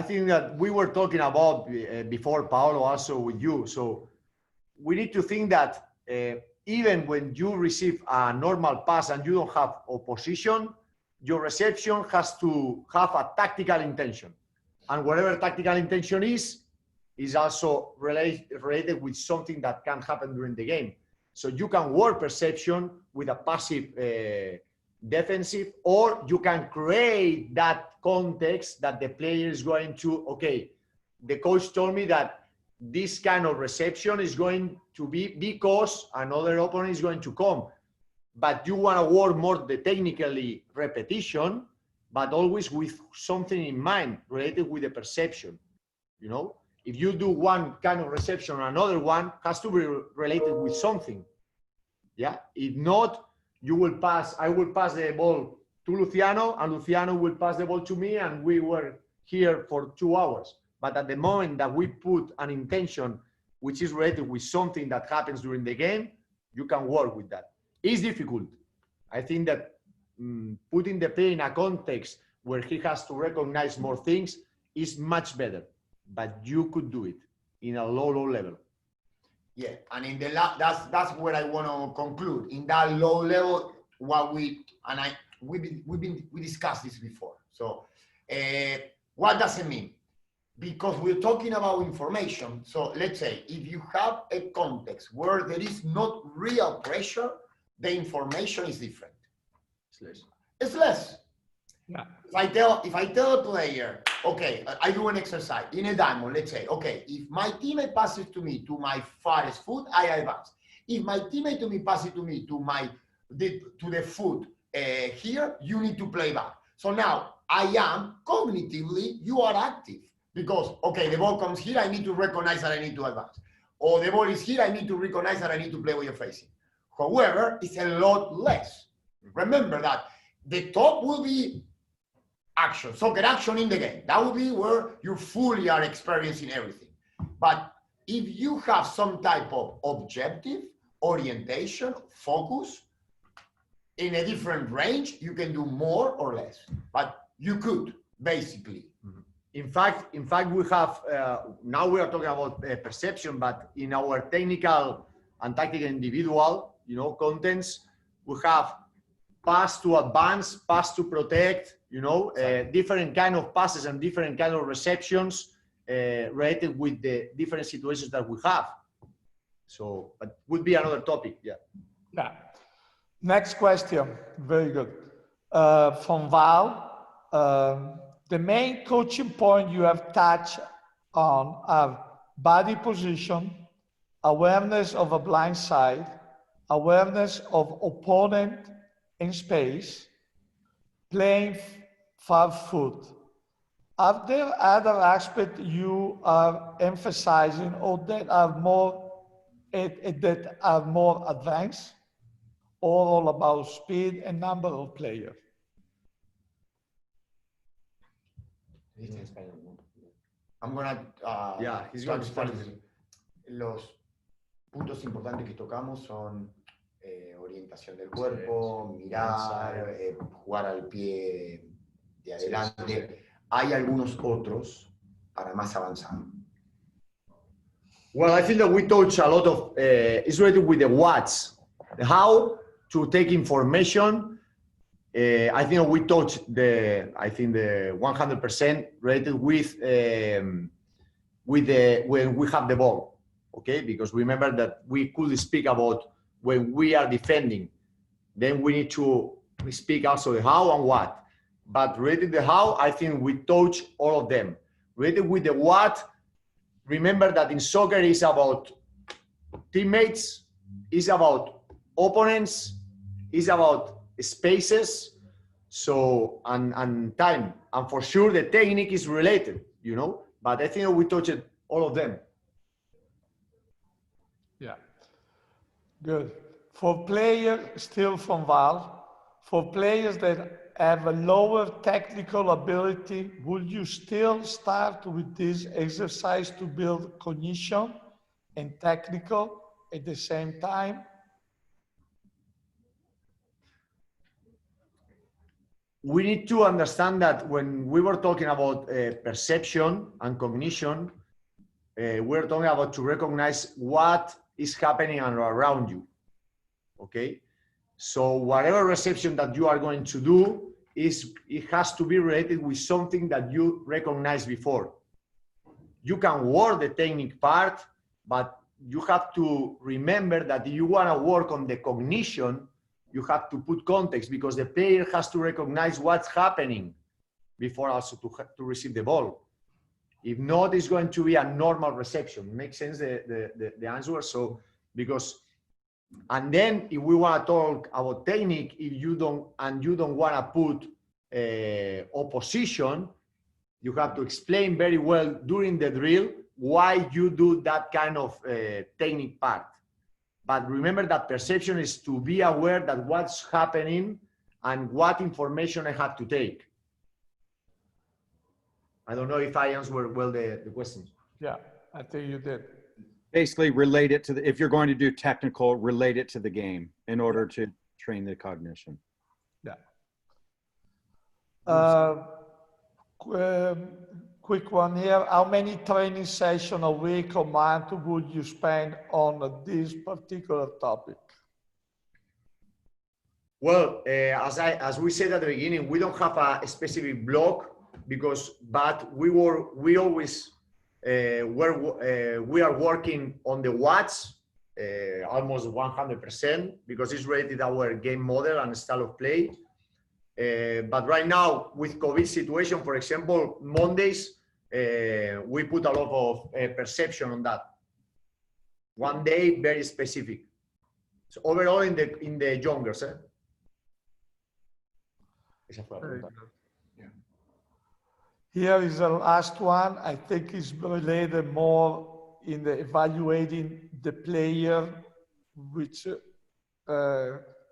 think that we were talking about before, Paolo, also with you. So we need to think that even when you receive a normal pass and you don't have opposition, your reception has to have a tactical intention. And whatever tactical intention is also related with something that can happen during the game. So you can work perception with a passive defensive, or you can create that context that the player is going to, okay, the coach told me that this kind of reception is going to be because another opponent is going to come. But you want to work more the technically repetition, but always with something in mind related with the perception. You know, if you do one kind of reception, another one has to be related with something. Yeah. If not, you will pass. I will pass the ball to Luciano, and Luciano will pass the ball to me, and we were here for 2 hours. But at the moment that we put an intention which is related with something that happens during the game, you can work with that. It's difficult. I think that putting the player in a context where he has to recognize more things is much better, but you could do it in a low level. Yeah, and in the that's where I want to conclude. In that low level, what we discussed this before. So, what does it mean? Because we're talking about information. So let's say if you have a context where there is not real pressure, the information is different. It's less. Yeah. If I tell a player, okay, I do an exercise in a diamond, let's say, okay, if my teammate passes to me to my farthest foot, I advance. If my teammate to me passes to me to the foot here, you need to play back. So now I am cognitively, you are active. Because, okay, the ball comes here, I need to recognize that I need to advance. Or the ball is here, I need to recognize that I need to play where you're facing. However, it's a lot less. Remember that the top will be action, soccer action in the game. That will be where you fully are experiencing everything. But if you have some type of objective, orientation, focus, in a different range, you can do more or less. But you could, basically. In fact, we have, now we are talking about perception, but in our technical and tactical individual, contents, we have pass to advance, pass to protect, different kind of passes and different kind of receptions related with the different situations that we have. So, but would be another topic, yeah. Yeah. Next question, very good. From Val, the main coaching point you have touched on are body position, awareness of a blind side, awareness of opponent in space, playing far foot. Are there other aspects you are emphasizing or that are more advanced, or all about speed and number of players? I'm gonna he's going to start. Los puntos importantes que tocamos son orientación del cuerpo, mirar, jugar al pie de adelante. Hay algunos otros para más avanzado. Well, I think that we touch a lot of, it's related with the what's, the how to take information. I think we touch the 100% related with when we have the ball, okay? Because remember that we could speak about when we are defending, then we need to speak also the how and what. But related the how, I think we touch all of them. Related with the what, remember that in soccer is about teammates, is about opponents, is about spaces, so and time, and for sure the technique is related, but I think we touched all of them. Yeah, good. For players, still from Val, for players that have a lower technical ability, would you still start with this exercise to build cognition and technical at the same time? We need to understand that when we were talking about perception and cognition, we're talking about to recognize what is happening around you, okay? So whatever reception that you are going to do, it has to be related with something that you recognized before. You can work the technique part, but you have to remember that if you want to work on the cognition, you have to put context, because the player has to recognize what's happening before also to receive the ball. If not, it's going to be a normal reception. Makes sense, the answer? So, and then if we want to talk about technique, if you don't want to put opposition, you have to explain very well during the drill why you do that kind of technique part. But remember that perception is to be aware that what's happening and what information I have to take. I don't know if I answered well the question. Yeah, I think you did. Basically relate it to the, if you're going to do technical, relate it to the game in order to train the cognition. Yeah. Quick one here. How many training sessions a week or month would you spend on this particular topic? Well, as we said at the beginning, we don't have a specific block but we always we are working on the watts almost 100% because it's related to our game model and style of play. But right now with COVID situation, for example, Mondays, we put a lot of perception on that. One day, very specific. So overall in the youngers. Here is the last one. I think it's related more in the evaluating the player, which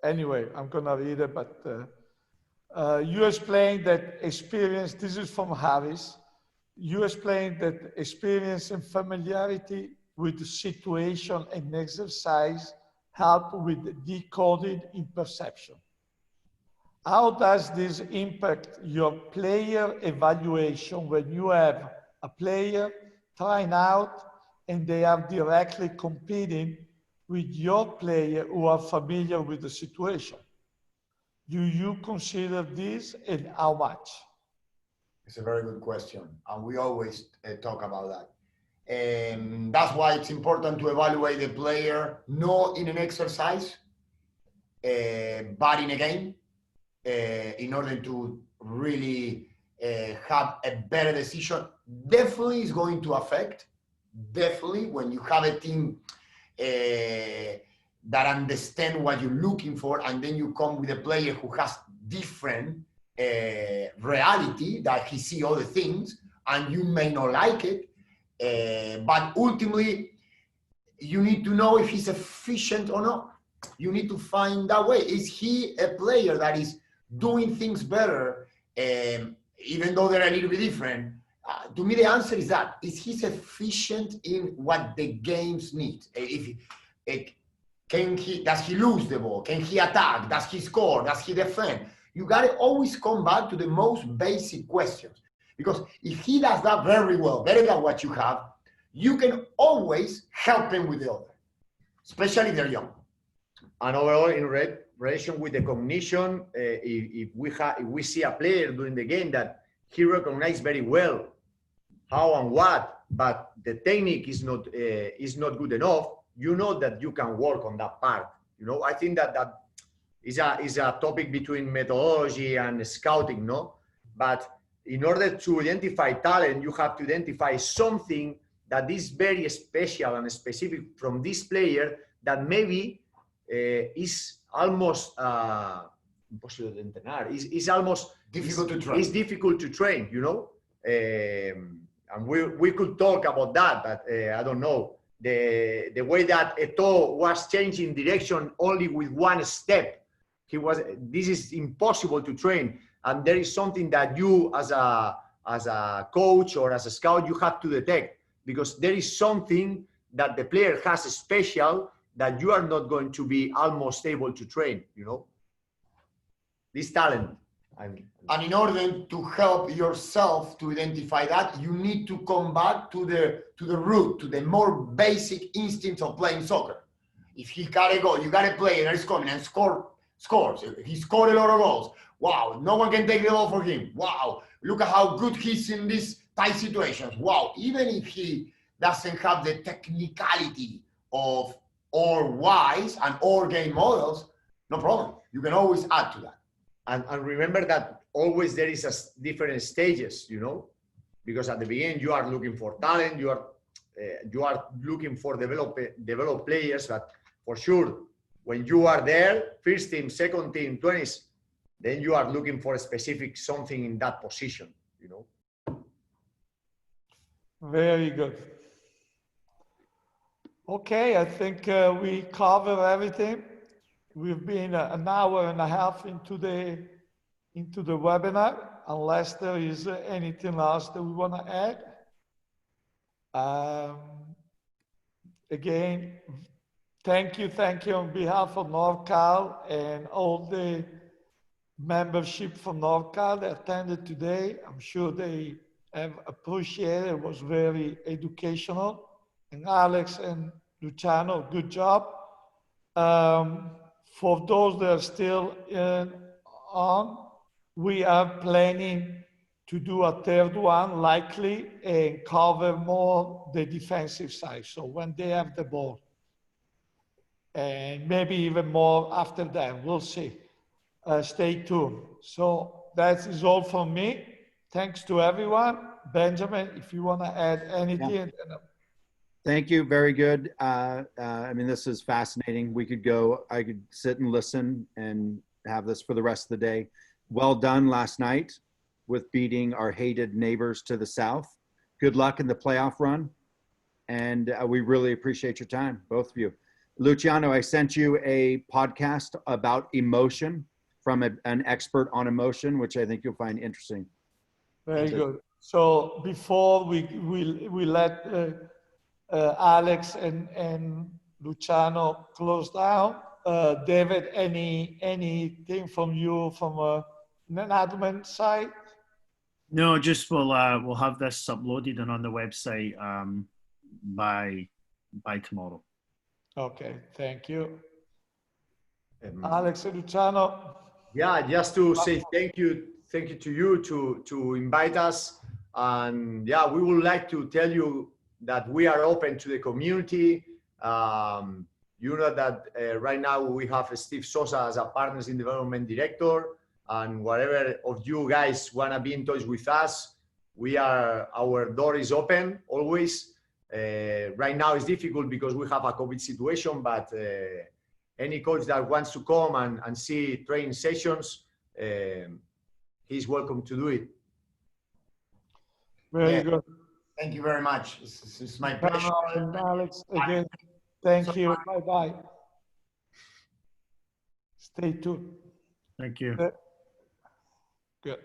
anyway, I'm gonna read it, but you explained that experience, this is from Harris, you explained that experience and familiarity with the situation and exercise help with decoding in perception. How does this impact your player evaluation when you have a player trying out and they are directly competing with your player who are familiar with the situation? Do you consider this, and how much? It's a very good question, and we always talk about that. And that's why it's important to evaluate the player, not in an exercise, but in a game, in order to really have a better decision. Definitely is going to affect, definitely, when you have a team that understand what you're looking for, and then you come with a player who has different reality, that he see other things, and you may not like it, but ultimately, you need to know if he's efficient or not. You need to find that way. Is he a player that is doing things better, even though they're a little bit different? To me, the answer is that. Is he efficient in what the games need? Does he lose the ball? Can he attack? Does he score? Does he defend? You got to always come back to the most basic questions. Because if he does that very well, better than what you have, you can always help him with the other, especially if they're young. And overall, in relation with the cognition, if we see a player during the game that he recognizes very well how and what, but the technique is not good enough, you know that you can work on that part. You know, I think that is a topic between methodology and scouting, no? But in order to identify talent, you have to identify something that is very special and specific from this player that maybe is almost impossible to entrenar. Is almost difficult to train. It's difficult to train, you know. And we could talk about that, but I don't know. The way that Eto'o was changing direction only with one step, this is impossible to train. And there is something that you as a coach or as a scout, you have to detect, because there is something that the player has special that you are not going to be almost able to train, you know, this talent. And in order to help yourself to identify that, you need to come back to the root, to the more basic instincts of playing soccer. If he got a goal, you got a player that is coming and scores. He scored a lot of goals. Wow, no one can take the ball from him. Wow, look at how good he's in these tight situations. Wow, even if he doesn't have the technicality of all wise and all game models, no problem. You can always add to that. And remember that always there is different stages, you know, because at the beginning you are looking for talent, you are looking for develop players, but for sure when you are there, first team, second team, 20s, then you are looking for a specific something in that position, you know. Very good. Okay, I think we covered everything. We've been an hour and a half into the webinar, unless there is anything else that we want to add. Again, thank you on behalf of NorCal and all the membership from NorCal that attended today. I'm sure they have appreciated it. It was very educational. And Alex and Luciano, good job. For those that are still on, we are planning to do a third one, likely, and cover more the defensive side. So when they have the ball, and maybe even more after that, we'll see. Stay tuned. So that is all from me. Thanks to everyone. Benjamin, if you want to add anything. Yeah. Thank you. Very good. I mean, this is fascinating. I could sit and listen and have this for the rest of the day. Well done last night with beating our hated neighbors to the south. Good luck in the playoff run. And we really appreciate your time, both of you. Luciano, I sent you a podcast about emotion from an expert on emotion, which I think you'll find interesting. Very good. So before we let Alex and Luciano close down, David, anything from you from an admin side? No, just we'll have this uploaded and on the website by tomorrow. Okay, thank you. Alex and Luciano. Yeah, just to say thank you to you to invite us. And yeah, we would like to tell you that we are open to the community. You know that right now we have Steve Sosa as a Partners in Development Director, and whatever of you guys want to be in touch with us, our door is open always. Right now it's difficult because we have a COVID situation, but any coach that wants to come and see training sessions, he's welcome to do it. Very good. Thank you very much. It's my pleasure. And Alex, again, thank you. Bye-bye. Stay tuned. Thank you. Good.